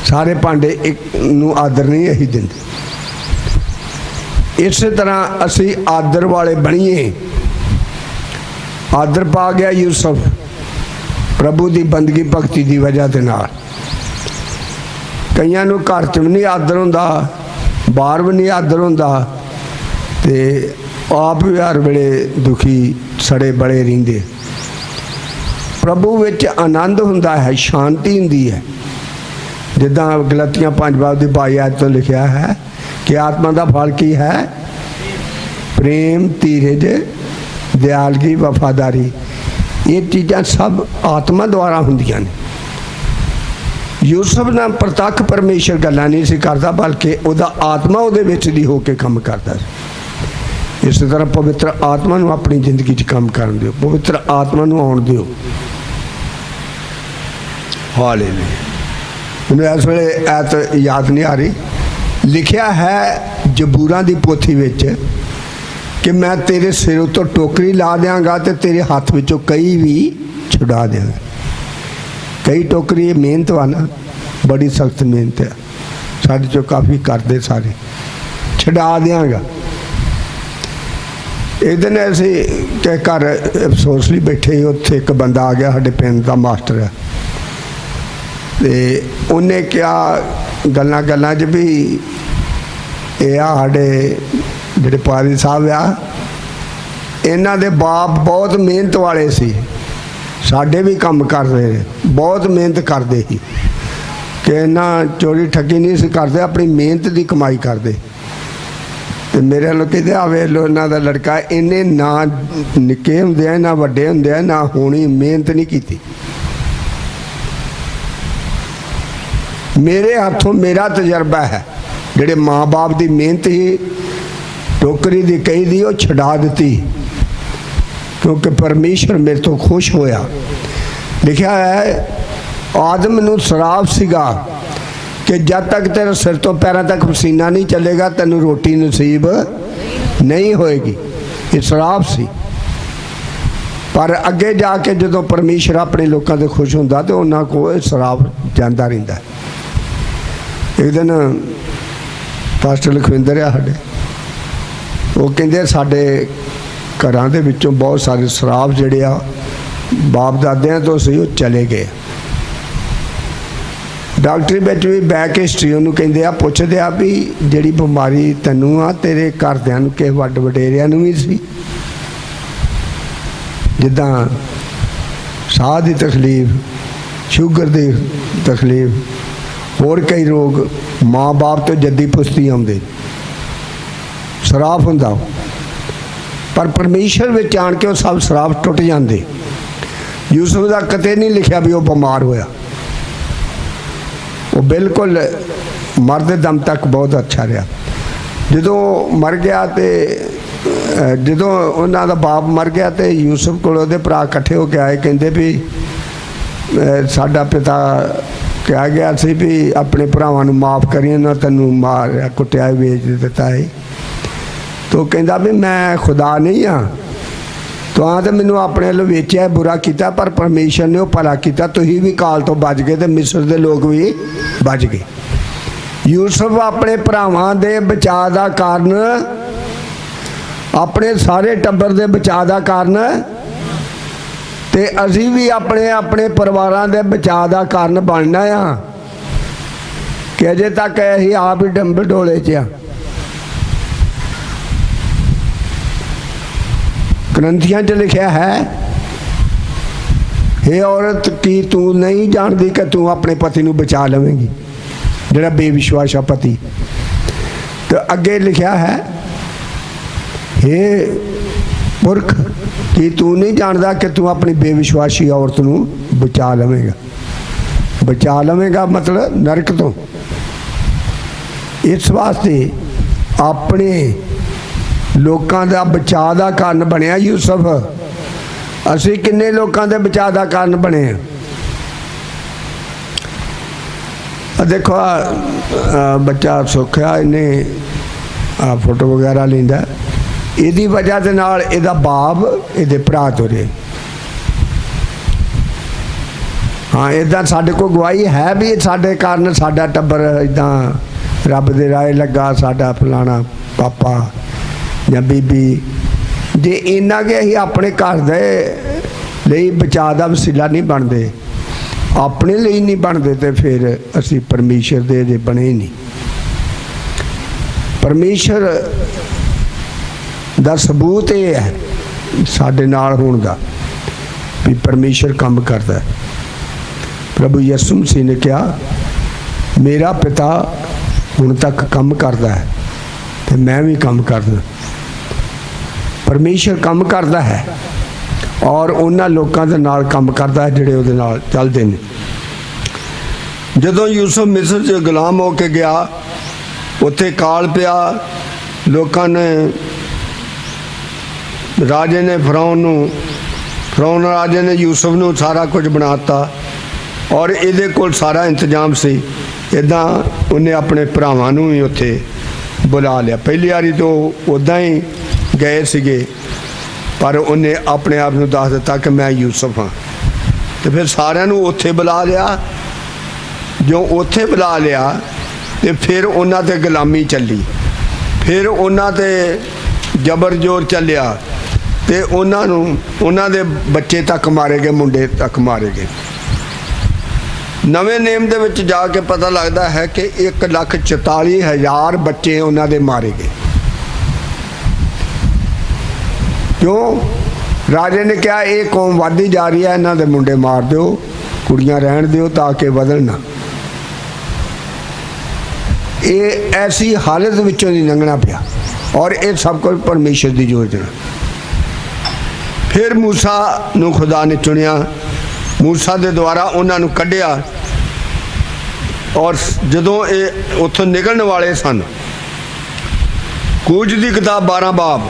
ਸਾਰੇ ਭਾਂਡੇ ਇੱਕ ਨੂੰ ਆਦਰ ਨਹੀਂ ਅਸੀਂ ਦਿੰਦੇ। ਇਸੇ ਤਰ੍ਹਾਂ ਅਸੀਂ ਆਦਰ ਵਾਲੇ ਬਣੀਏ। ਆਦਰ ਪਾ ਗਿਆ ਯੂਸਫ ਪ੍ਰਭੂ ਦੀ ਬੰਦਗੀ ਭਗਤੀ ਦੀ ਵਜ੍ਹਾ ਦੇ ਨਾਲ। ਕਈਆਂ ਨੂੰ ਘਰ 'ਚ ਵੀ ਨਹੀਂ ਆਦਰ ਹੁੰਦਾ, ਬਾਹਰ ਵੀ ਨਹੀਂ ਆਦਰ ਹੁੰਦਾ, ਤੇ ਆਪ ਵੀ ਹਰ ਵੇਲੇ ਦੁਖੀ ਸੜੇ ਬੜੇ ਰਹਿੰਦੇ। ਪ੍ਰਭੂ ਵਿੱਚ ਆਨੰਦ ਹੁੰਦਾ ਹੈ, ਸ਼ਾਂਤੀ ਹੁੰਦੀ ਹੈ। ਜਿੱਦਾਂ ਗਲਤੀਆਂ 5 ਬਾਬ ਦੀ 22 ਆਇਤ ਤੋਂ ਲਿਖਿਆ ਹੈ ਕਿ ਆਤਮਾ ਦਾ ਫਲ ਕੀ ਹੈ, ਪ੍ਰੇਮ, ਧੀਰਜ, ਦਿਆਲਗੀ, ਵਫਾਦਾਰੀ। ਇਹ ਚੀਜ਼ਾਂ ਸਭ ਆਤਮਾ ਦੁਆਰਾ ਹੁੰਦੀਆਂ ਨੇ। ਯੂਸਫ ਨਾਲ ਪ੍ਰਤੱਖ ਪਰਮੇਸ਼ਰ ਗੱਲਾਂ ਨਹੀਂ ਸੀ ਕਰਦਾ, ਬਲਕਿ ਉਹਦਾ ਆਤਮਾ ਉਹਦੇ ਵਿੱਚ ਦੀ ਹੋ ਕੇ ਕੰਮ ਕਰਦਾ ਸੀ। ਇਸੇ ਤਰ੍ਹਾਂ ਪਵਿੱਤਰ ਆਤਮਾ ਨੂੰ ਆਪਣੀ ਜ਼ਿੰਦਗੀ 'ਚ ਕੰਮ ਕਰਨ ਦਿਓ, ਪਵਿੱਤਰ ਆਤਮਾ ਨੂੰ ਆਉਣ ਦਿਓ। ਹਾਲੇਲੂਇਆ। ਮੈਨੂੰ ਇਸ ਵੇਲੇ ਐਤ ਯਾਦ ਨਹੀਂ ਆ ਰਹੀ। ਲਿਖਿਆ ਹੈ ਜ਼ਬੂਰਾਂ ਦੀ ਪੋਥੀ ਵਿੱਚ ਕਿ ਮੈਂ ਤੇਰੇ ਸਿਰ ਉੱਤੋਂ ਟੋਕਰੀ ਲਾ ਦਿਆਂਗਾ ਤੇ ਤੇਰੇ ਹੱਥ ਵਿੱਚੋਂ ਕਈ ਵੀ ਛੁਡਾ ਦਿਆਂਗਾ। ਕਈ ਟੋਕਰੀ, ਇਹ ਮਿਹਨਤ ਵਾਲਾ, ਬੜੀ ਸਖਤ ਮਿਹਨਤ ਹੈ, ਸਾਡੇ 'ਚੋਂ ਕਾਫੀ ਕਰਦੇ ਸਾਰੇ, ਛੁਡਾ ਦਿਆਂਗਾ। ਇੱਕ ਦਿਨ ਅਸੀਂ ਕਿ ਘਰ ਅਫਸੋਸ ਲਈ ਬੈਠੇ, ਉੱਥੇ ਇੱਕ ਬੰਦਾ ਆ ਗਿਆ, ਸਾਡੇ ਪਿੰਡ ਦਾ ਮਾਸਟਰ ਹੈ, ਤੇ ਉਹਨੇ ਕਿਹਾ ਗੱਲਾਂ ਗੱਲਾਂ 'ਚ ਵੀ ਇਹ ਆ ਸਾਡੇ ਜਿਹੜੇ ਪਾਦਰੀ ਸਾਹਿਬ ਆ, ਇਹਨਾਂ ਦੇ ਬਾਪ ਬਹੁਤ ਮਿਹਨਤ ਵਾਲੇ ਸੀ, ਸਾਡੇ ਵੀ ਕੰਮ ਕਰਦੇ, ਬਹੁਤ ਮਿਹਨਤ ਕਰਦੇ ਸੀ, ਕਿ ਇਹਨਾਂ ਚੋਰੀ ਠੱਗੀ ਨਹੀਂ ਸੀ ਕਰਦੇ, ਆਪਣੀ ਮਿਹਨਤ ਦੀ ਕਮਾਈ ਕਰਦੇ। ਤੇ ਮੇਰੇ ਵੱਲੋਂ ਕਹਿੰਦੇ ਆਵੇ ਲੋ ਇਹਨਾਂ ਦਾ ਲੜਕਾ, ਇਹਨੇ ਨਾ ਨਿੱਕੇ ਹੁੰਦੇ ਆ ਨਾ ਵੱਡੇ ਹੁੰਦੇ ਆ, ਨਾ ਹੋਣੀ ਮਿਹਨਤ ਨਹੀਂ ਕੀਤੀ। ਮੇਰੇ ਹੱਥੋਂ ਮੇਰਾ ਤਜਰਬਾ ਹੈ, ਜਿਹੜੇ ਮਾਂ ਬਾਪ ਦੀ ਮਿਹਨਤ ਹੀ ਟੋਕਰੀ ਦੀ ਕਹੀ ਦੀ ਉਹ ਛਡਾ ਦਿੱਤੀ, ਕਿਉਂਕਿ ਪਰਮੇਸ਼ਰ ਮੇਰੇ ਤੋਂ ਖੁਸ਼ ਹੋਇਆ। ਲਿਖਿਆ ਹੈ ਆਦਮ ਨੂੰ ਸਰਾਪ ਸੀਗਾ ਕਿ ਜਦ ਤੱਕ ਤੇਰੇ ਸਿਰ ਤੋਂ ਪੈਰਾਂ ਤੱਕ ਪਸੀਨਾ ਨਹੀਂ ਚੱਲੇਗਾ ਤੈਨੂੰ ਰੋਟੀ ਨਸੀਬ ਨਹੀਂ ਹੋਏਗੀ। ਇਹ ਸਰਾਪ ਸੀ। ਪਰ ਅੱਗੇ ਜਾ ਕੇ ਜਦੋਂ ਪਰਮੇਸ਼ਰ ਆਪਣੇ ਲੋਕਾਂ ਦੇ ਖੁਸ਼ ਹੁੰਦਾ ਤੇ ਉਹਨਾਂ ਕੋਲ ਸਰਾਪ ਜਾਂਦਾ ਰਹਿੰਦਾ। ਇੱਕ ਦਿਨ ਪਾਸਟਰ ਲਖਵਿੰਦਰ ਆ ਸਾਡੇ, ਉਹ ਕਹਿੰਦੇ ਸਾਡੇ ਘਰਾਂ ਦੇ ਵਿੱਚੋਂ ਬਹੁਤ ਸਾਰੇ ਸਰਾਪ ਜਿਹੜੇ ਆ ਬਾਪ ਦਾਦਿਆਂ ਤੋਂ ਸੀ, ਉਹ ਚਲੇ ਗਏ। ਡਾਕਟਰੀ ਵਿੱਚ ਵੀ ਬੈਕ ਹਿਸਟਰੀ ਉਹਨੂੰ ਕਹਿੰਦੇ ਆ, ਪੁੱਛਦੇ ਆ ਵੀ ਜਿਹੜੀ ਬਿਮਾਰੀ ਤੈਨੂੰ ਆ ਤੇਰੇ ਘਰਦਿਆਂ ਨੂੰ ਕਿਸੇ ਵੱਡ ਵਡੇਰਿਆਂ ਨੂੰ ਵੀ ਸੀ? ਜਿੱਦਾਂ ਸਾਹ ਦੀ ਤਕਲੀਫ, ਸ਼ੂਗਰ ਦੀ ਤਕਲੀਫ, ਹੋਰ ਕਈ ਰੋਗ ਮਾਂ ਬਾਪ ਤੋਂ ਜੱਦੀ ਪੁਸ਼ਤੀ ਆਉਂਦੇ, ਸਰਾਫ ਹੁੰਦਾ ਉਹ। ਪਰ ਪਰਮੇਸ਼ਰ ਵਿੱਚ ਆਣ ਕੇ ਉਹ ਸਭ ਸਰਾਫ ਟੁੱਟ ਜਾਂਦੇ। ਯੂਸਫ ਦਾ ਕਿਤੇ ਨਹੀਂ ਲਿਖਿਆ ਵੀ ਉਹ ਬਿਮਾਰ ਹੋਇਆ, ਉਹ ਬਿਲਕੁਲ ਮਰਦੇ ਦਮ ਤੱਕ ਬਹੁਤ ਅੱਛਾ ਰਿਹਾ। ਜਦੋਂ ਮਰ ਗਿਆ ਤੇ ਜਦੋਂ ਉਹਨਾਂ ਦਾ ਬਾਪ ਮਰ ਗਿਆ ਤੇ ਯੂਸਫ ਕੋਲ ਉਹਦੇ ਭਰਾ ਇਕੱਠੇ ਹੋ ਕੇ ਆਏ, ਕਹਿੰਦੇ ਵੀ ਸਾਡਾ ਪਿਤਾ ਕਿਹਾ ਗਿਆ ਸੀ ਵੀ ਆਪਣੇ ਭਰਾਵਾਂ ਨੂੰ ਮਾफ़ ਕਰੀ, ਉਹਨਾਂ ਤੈਨੂੰ ਮਾਰਿਆ ਕੁੱਟਿਆ ਵੇਚ ਦਿੱਤਾ ਹੈ। ਤੋ ਕਹਿੰਦਾ ਵੀ ਮੈਂ ਖੁਦਾ ਨਹੀਂ ਹਾਂ, ਤੁਹਾਂ ਤਾਂ ਮੈਨੂੰ ਆਪਣੇ ਵੱਲੋਂ ਵੇਚਿਆ, ਬੁਰਾ ਕੀਤਾ, ਪਰ ਪਰਮੇਸ਼ਰ ਨੇ ਉਹ ਭਲਾ ਕੀਤਾ, ਤੁਸੀਂ ਵੀ ਕਾਲ ਤੋਂ ਬਚ ਗਏ ਤੇ ਮਿਸਰ ਦੇ ਲੋਕ ਵੀ ਬਚ ਗਏ। ਯੂਸਫ ਆਪਣੇ ਭਰਾਵਾਂ ਦੇ ਬਚਾਅ ਦਾ ਕਾਰਨ, ਆਪਣੇ ਸਾਰੇ ਟੱਬਰ ਦੇ ਬਚਾਅ ਦਾ ਕਾਰਨ, ਤੇ ਅਸੀਂ ਵੀ ਆਪਣੇ ਆਪਣੇ ਪਰਿਵਾਰਾਂ ਦੇ ਬਚਾਅ ਦਾ ਕਾਰਨ ਬਣਨਾ ਆ ਕਿ ਅਜੇ ਤੱਕ ਅਸੀਂ ਆਪ ਹੀ ਡੰਬੇ ਡੋਲੇ 'ਚ ਆ। ਗ੍ਰੰਥੀਆਂ 'ਚ ਲਿਖਿਆ ਹੈ, हे औरत ਕੀ ਤੂੰ ਨਹੀਂ ਜਾਣਦੀ ਕਿ ਤੂੰ ਆਪਣੇ ਪਤੀ ਨੂੰ ਬਚਾ ਲਵੇਂਗੀ, ਜਿਹੜਾ ਬੇਵਿਸ਼ਵਾਸਾ ਪਤੀ। ਤੇ ਅੱਗੇ ਲਿਖਿਆ ਹੈ, हे ਪੁਰਖ ਕੀ ਤੂੰ ਨਹੀਂ ਜਾਣਦਾ ਕਿ ਤੂੰ ਆਪਣੀ ਬੇਵਿਸ਼ਵਾਸੀ ਔਰਤ ਨੂੰ ਬਚਾ ਲਵੇਂਗਾ। ਬਚਾ ਲਵੇਂਗਾ ਮਤਲਬ ਨਰਕ ਤੋਂ। ਇਸ ਵਾਸਤੇ ਆਪਣੇ ਲੋਕਾਂ ਦਾ ਬਚਾਅ ਦਾ ਕਾਰਨ ਬਣਿਆ ਯੂਸਫ। ਅਸੀਂ ਕਿੰਨੇ ਲੋਕਾਂ ਦੇ ਬਚਾਅ ਦਾ ਕਾਰਨ ਬਣੇ ਆ। ਦੇਖੋ ਬੱਚਾ ਸੁੱਖਿਆ, ਇਹਨੇ ਫੋਟੋ ਵਗੈਰਾ ਲੈਂਦਾ, ਇਹਦੀ ਵਜ੍ਹਾ ਦੇ ਨਾਲ ਇਹਦਾ ਬਾਪ ਇਹਦੇ ਭਰਾ ਤੁਰੇ। ਹਾਂ, ਇੱਦਾਂ ਸਾਡੇ ਕੋਲ ਗਵਾਹੀ ਹੈ ਵੀ ਸਾਡੇ ਕਾਰਨ ਸਾਡਾ ਟੱਬਰ ਇੱਦਾਂ ਰੱਬ ਦੇ ਰਾਹ ਲੱਗਾ, ਸਾਡਾ ਫਲਾਣਾ ਪਾਪਾ ਜਾਂ ਬੀਬੀ। ਜੇ ਇੰਨਾ ਕਿ ਅਸੀਂ ਆਪਣੇ ਘਰ ਦੇ ਲਈ ਬਚਾਅ ਦਾ ਵਸੀਲਾ ਨਹੀਂ ਬਣਦੇ, ਆਪਣੇ ਲਈ ਨਹੀਂ ਬਣਦੇ, ਤੇ ਫਿਰ ਅਸੀਂ ਪਰਮੇਸ਼ਰ ਦੇ ਜੇ ਬਣੇ ਨਹੀਂ। ਪਰਮੇਸ਼ਰ ਦਾ ਸਬੂਤ ਇਹ ਹੈ ਸਾਡੇ ਨਾਲ ਹੋਣ ਦਾ ਵੀ ਪਰਮੇਸ਼ਰ ਕੰਮ ਕਰਦਾ। ਪ੍ਰਭੂ ਯਿਸੂ ਮਸੀਹ ਨੇ ਕਿਹਾ, ਮੇਰਾ ਪਿਤਾ ਹੁਣ ਤੱਕ ਕੰਮ ਕਰਦਾ ਹੈ ਤੇ ਮੈਂ ਵੀ ਕੰਮ ਕਰਦਾ। ਪਰਮੇਸ਼ਰ ਕੰਮ ਕਰਦਾ ਹੈ ਔਰ ਉਹਨਾਂ ਲੋਕਾਂ ਦੇ ਨਾਲ ਕੰਮ ਕਰਦਾ ਹੈ ਜਿਹੜੇ ਉਹਦੇ ਨਾਲ ਚੱਲਦੇ ਨੇ। ਜਦੋਂ ਯੂਸਫ ਮਿਸਰ 'ਚ ਗੁਲਾਮ ਹੋ ਕੇ ਗਿਆ, ਉੱਥੇ ਕਾਲ ਪਿਆ, ਲੋਕਾਂ ਨੇ, ਰਾਜੇ ਨੇ ਫਰੌਨ ਰਾਜੇ ਨੇ ਯੂਸਫ ਨੂੰ ਸਾਰਾ ਕੁਝ ਬਣਾਤਾ ਔਰ ਇਹਦੇ ਕੋਲ ਸਾਰਾ ਇੰਤਜ਼ਾਮ ਸੀ। ਇੱਦਾਂ ਉਹਨੇ ਆਪਣੇ ਭਰਾਵਾਂ ਨੂੰ ਵੀ ਉੱਥੇ ਬੁਲਾ ਲਿਆ। ਪਹਿਲੀ ਵਾਰੀ ਤੋਂ ਉੱਦਾਂ ਹੀ ਗਏ ਸੀਗੇ, ਪਰ ਉਹਨੇ ਆਪਣੇ ਆਪ ਨੂੰ ਦੱਸ ਦਿੱਤਾ ਕਿ ਮੈਂ ਯੂਸਫ ਹਾਂ। ਤੇ ਫਿਰ ਸਾਰਿਆਂ ਨੂੰ ਉੱਥੇ ਬੁਲਾ ਲਿਆ। ਜੋ ਉੱਥੇ ਬੁਲਾ ਲਿਆ ਤੇ ਫਿਰ ਉਹਨਾਂ 'ਤੇ ਗੁਲਾਮੀ ਚੱਲੀ, ਫਿਰ ਉਹਨਾਂ 'ਤੇ ਜ਼ਬਰ ਜ਼ੋਰ ਚੱਲਿਆ ਤੇ ਉਹਨਾਂ ਨੂੰ, ਉਹਨਾਂ ਦੇ ਬੱਚੇ ਤੱਕ ਮਾਰੇ ਗਏ, ਮੁੰਡੇ ਤੱਕ ਮਾਰੇ ਗਏ। ਨਵੇਂ ਨੇਮ ਦੇ ਵਿੱਚ ਜਾ ਕੇ ਪਤਾ ਲੱਗਦਾ ਹੈ ਕਿ 1,44,000 ਬੱਚੇ ਉਹਨਾਂ ਦੇ ਮਾਰੇ ਗਏ। ਕਿਉਂ? ਰਾਜੇ ਨੇ ਕਿਹਾ ਇਹ ਕੌਮ ਵੱਧਦੀ ਜਾ ਰਹੀ ਹੈ, ਇਹਨਾਂ ਦੇ ਮੁੰਡੇ ਮਾਰ ਦਿਓ, ਕੁੜੀਆਂ ਰਹਿਣ ਦਿਓ ਤਾਂ ਕਿ ਵਧਣ ਨਾ। ਇਹ ਐਸੀ ਹਾਲਤ ਵਿੱਚੋਂ ਦੀ ਲੰਘਣਾ ਪਿਆ ਔਰ ਇਹ ਸਭ ਕੁਝ ਪਰਮੇਸ਼ਰ ਦੀ ਯੋਜਨਾ। ਫਿਰ ਮੂਸਾ ਨੂੰ ਖੁਦਾ ਨੇ ਚੁਣਿਆ, ਮੂਸਾ ਦੇ ਦੁਆਰਾ ਉਹਨਾਂ ਨੂੰ ਕੱਢਿਆ ਔਰ ਜਦੋਂ ਇਹ ਉੱਥੋਂ ਨਿਕਲਣ ਵਾਲੇ ਸਨ, ਕੂਚ ਦੀ ਕਿਤਾਬ 12 ਬਾਬ,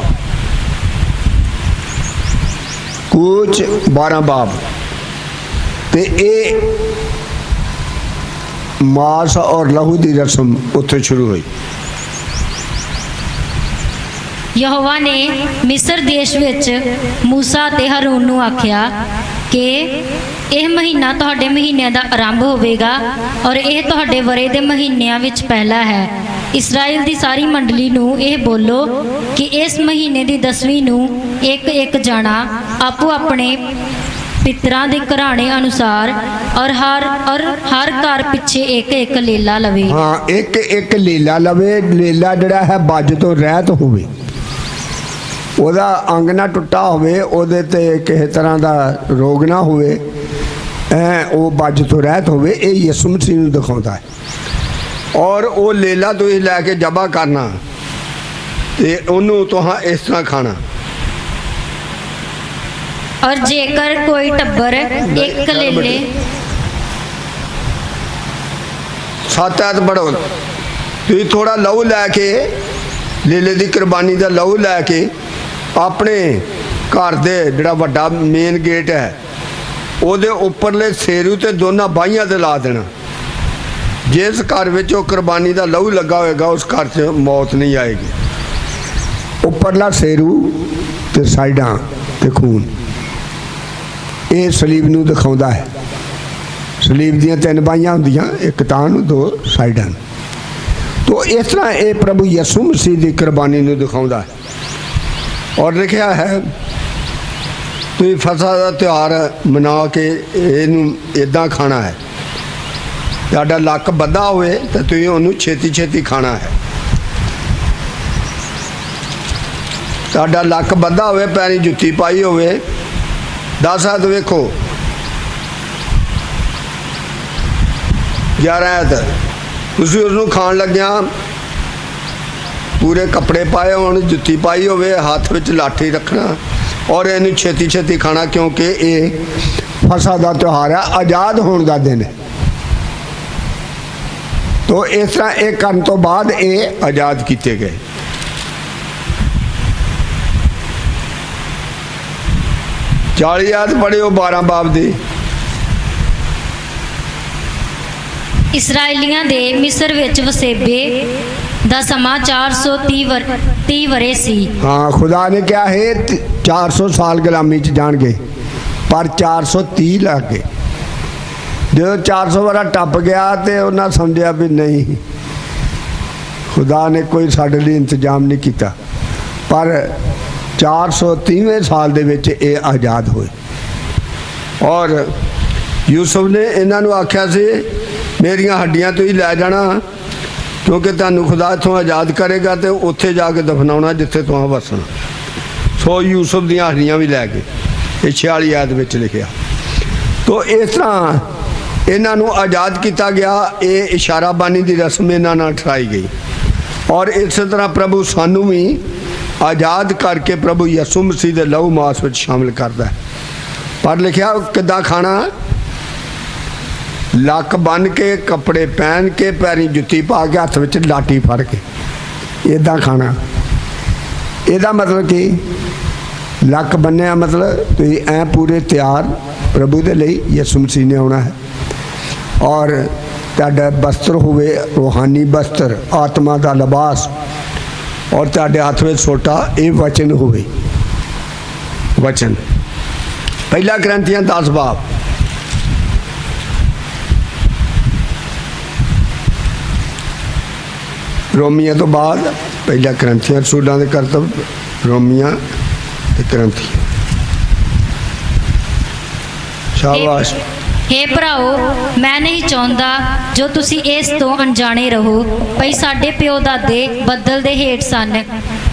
ਕੂਚ 12 ਬਾਬ, ਤੇ ਇਹ ਮਾਸ ਔਰ ਲਹੂ ਦੀ ਰਸਮ ਉੱਥੇ ਸ਼ੁਰੂ ਹੋਈ। ਯਹੋਵਾ ਨੇ ਮਿਸਰ ਦੇਸ਼ ਵਿੱਚ ਮੂਸਾ ਤੇ ਹਾਰੂਨ ਨੂੰ ਆਖਿਆ ਕਿ ਇਹ ਮਹੀਨਾ ਤੁਹਾਡੇ ਮਹੀਨਿਆਂ ਦਾ ਆਰੰਭ ਹੋਵੇਗਾ ਔਰ ਇਹ ਤੁਹਾਡੇ ਵਰੇ ਦੇ ਮਹੀਨਿਆਂ ਵਿੱਚ ਪਹਿਲਾ ਹੈ। ਇਸਰਾਇਲ ਦੀ ਸਾਰੀ ਮੰਡਲੀ ਨੂੰ ਇਹ ਬੋਲੋ ਕਿ ਇਸ ਮਹੀਨੇ ਦੀ 10ਵੀਂ ਨੂੰ ਇੱਕ ਜਾਣਾ ਆਪੋ ਆਪਣੇ ਪਿਤਰਾਂ ਦੇ ਘਰਾਣੇ ਅਨੁਸਾਰ ਔਰ ਹਰ ਘਰ ਪਿੱਛੇ ਇੱਕ ਲੇਲਾ ਲਵੇ। ਹਾਂ, ਇੱਕ ਲੇਲਾ ਲਵੇ। ਲੇਲਾ ਜਿਹੜਾ ਹੈ ਬੱਜ ਤੋਂ ਰਹਿਤ ਹੋਵੇ, ਉਹਦਾ ਅੰਗ ਨਾ ਟੁੱਟਾ ਹੋਵੇ, ਉਹਦੇ ਤੇ ਕਿਸੇ ਤਰ੍ਹਾਂ ਦਾ ਰੋਗ ਨਾ ਹੋਵੇ, ਉਹ ਬੱਜ ਤੋਂ ਰਹਿਤ ਹੋਵੇ, ਇਹ ਯਿਸੂ ਮਸੀਹ ਨੂੰ ਦਿਖਾਉਂਦਾ ਹੈ। ਔਰ ਉਹ ਲੇਲਾ ਤੁਸੀਂ ਲੈ ਕੇ ਜਬਾ ਕਰਨਾ ਤੇ ਉਹਨੂੰ ਤੁਹਾਂ ਇਸ ਤਰ੍ਹਾਂ ਖਾਣਾ। ਔਰ ਜੇਕਰ ਕੋਈ ਟੱਬਰ ਇੱਕ ਲੇਲੇ 7 ਐਤ ਪੜੋ। ਤੁਸੀਂ ਥੋੜਾ ਲਹੂ ਲੈ ਕੇ, ਲੇਲੇ ਦੀ ਕੁਰਬਾਨੀ ਦਾ ਲਹੂ ਲੈ ਕੇ ਆਪਣੇ ਘਰ ਦੇ ਜਿਹੜਾ ਵੱਡਾ ਮੇਨ ਗੇਟ ਹੈ ਉਹਦੇ ਉੱਪਰਲੇ ਸੇਰੂ ਤੇ ਦੋਨਾਂ ਬਾਹੀਆਂ ਤੇ ਲਾ ਦੇਣਾ। ਜਿਸ ਘਰ ਵਿੱਚ ਉਹ ਕੁਰਬਾਨੀ ਦਾ ਲਹੂ ਲੱਗਾ ਹੋਏਗਾ ਉਸ ਘਰ 'ਚ ਮੌਤ ਨਹੀਂ ਆਏਗੀ। ਉੱਪਰਲਾ ਸੇਰੂ ਤੇ ਸਾਈਡਾਂ ਤੇ ਖੂਨ, ਇਹ ਸਲੀਬ ਨੂੰ ਦਿਖਾਉਂਦਾ ਹੈ। ਸਲੀਬ ਦੀਆਂ 3 ਬਾਹੀਆਂ ਹੁੰਦੀਆਂ, ਇੱਕ ਤਾਂ ਨੂੰ 2 ਸਾਈਡਾਂ ਨੂੰ। ਤੋ ਇਸ ਤਰ੍ਹਾਂ ਇਹ ਪ੍ਰਭੂ ਯਿਸੂ ਮਸੀਹ ਦੀ ਕੁਰਬਾਨੀ ਨੂੰ ਦਿਖਾਉਂਦਾ ਹੈ। ਔਰ ਲਿਖਿਆ ਹੈ ਤੁਸੀਂ ਫਸਹ ਦਾ ਤਿਉਹਾਰ ਮਨਾ ਕੇ ਇਹਨੂੰ ਇੱਦਾਂ ਖਾਣਾ ਹੈ। ਤੁਹਾਡਾ ਲੱਕ ਬੱਧਾ ਹੋਵੇ ਤਾਂ ਤੁਸੀਂ ਉਹਨੂੰ ਛੇਤੀ ਛੇਤੀ ਖਾਣਾ ਹੈ। ਤੁਹਾਡਾ ਲੱਕ ਬੱਧਾ ਹੋਵੇ, ਪੈਰੀ ਜੁੱਤੀ ਪਾਈ ਹੋਵੇ। 10 ਐਤ ਵੇਖੋ, 11 ਐਤ ਤੁਸੀਂ ਉਸਨੂੰ ਖਾਣ ਲੱਗਿਆ ਪੂਰੇ ਕੱਪੜੇ ਪਾਏ ਹੋਣ, ਜੁੱਤੀ ਪਾਈ ਹੋਵੇ, ਹੱਥ ਵਿੱਚ ਲਾਠੀ ਰੱਖਣਾ ਔਰ ਇਹਨੂੰ ਛੇਤੀ ਛੇਤੀ ਖਾਣਾ, ਕਿਉਂਕਿ ਇਹ ਫਸਹ ਦਾ ਤਿਉਹਾਰ ਹੈ, ਆਜ਼ਾਦ ਹੋਣ ਦਾ ਦਿਨ ਹੈ। ਤੋ ਇਸ ਤਰ੍ਹਾਂ ਇਹ ਕਰਨ ਤੋਂ ਬਾਅਦ ਇਹ ਆਜ਼ਾਦ ਕੀਤੇ ਗਏ। ਚਾਲੀ ਆਇਤ ਪੜ੍ਹਿਓ 12 ਬਾਬ ਦੀ। ਇਸਰਾਏਲੀਆਂ ਦੇ ਮਿਸਰ ਵਿੱਚ ਵਸੇਬੇ ਦਾ ਸਮਾਂ 430 ਵਰੇ ਸੀ। हाँ, खुदा ने क्या है 400 साल गुलामी च जान गए, पर 430 लग गए। जो 400 वारा टप गया तो उन्हें समझा भी नहीं, खुदा ने कोई साढ़े लिए इंतजाम नहीं किया। पर 430वें साल दे विच ये आज़ाद होए। और यूसुफ ने इन्हों आख्या से मेरिया हड्डियां तो ही लै जाना, क्योंकि तुहानू खुदा इत्थों आज़ाद करेगा तो उत्थे जाके दफनाउणा जिथे तुहां वसना। सो यूसुफ दीयां हड्डियां भी लै गए। ये 46 आयत विच लिखिया। तो इस तरह इन्हों आज़ाद किया गया। ये इशाराबानी की रस्म इन्हां नाल ठहराई गई। और इस तरह प्रभु सानू भी आज़ाद करके प्रभु यीशु मसीह के लहू मास में शामिल करता है। पर लिखिया किद्दां खाना, लक बन के, कपड़े पहन के, पैरी जुत्ती पा के, हथ में लाठी फड़ के इदा खाना। यदा मतलब कि लक बन्निया मतलब तुम ऐ पूरे तैयार प्रभु के लिए यीशु मसीह ने आना है। और तुहाडा बस्तर होवे रूहानी बस्तर, आत्मा का लिबास, और तुहाडे हथ में सोटा, ये वचन होवे। वचन पहला ग्रंथियां 10 बाब। रोमिया तो बाद पहला ग्रंथियां, रसूलां दे करतब, रोमिया ते ग्रंथियां। शाबाश। हे ਭਰਾਓ, ਮੈਂ ਨਹੀਂ ਚਾਹੁੰਦਾ ਜੋ ਤੁਸੀਂ ਇਸ ਤੋਂ ਅਣਜਾਣੇ ਰਹੋ ਭਈ ਸਾਡੇ ਪਿਓ ਦਾਦੇ ਬੱਦਲ ਦੇ ਹੇਠ ਸਨ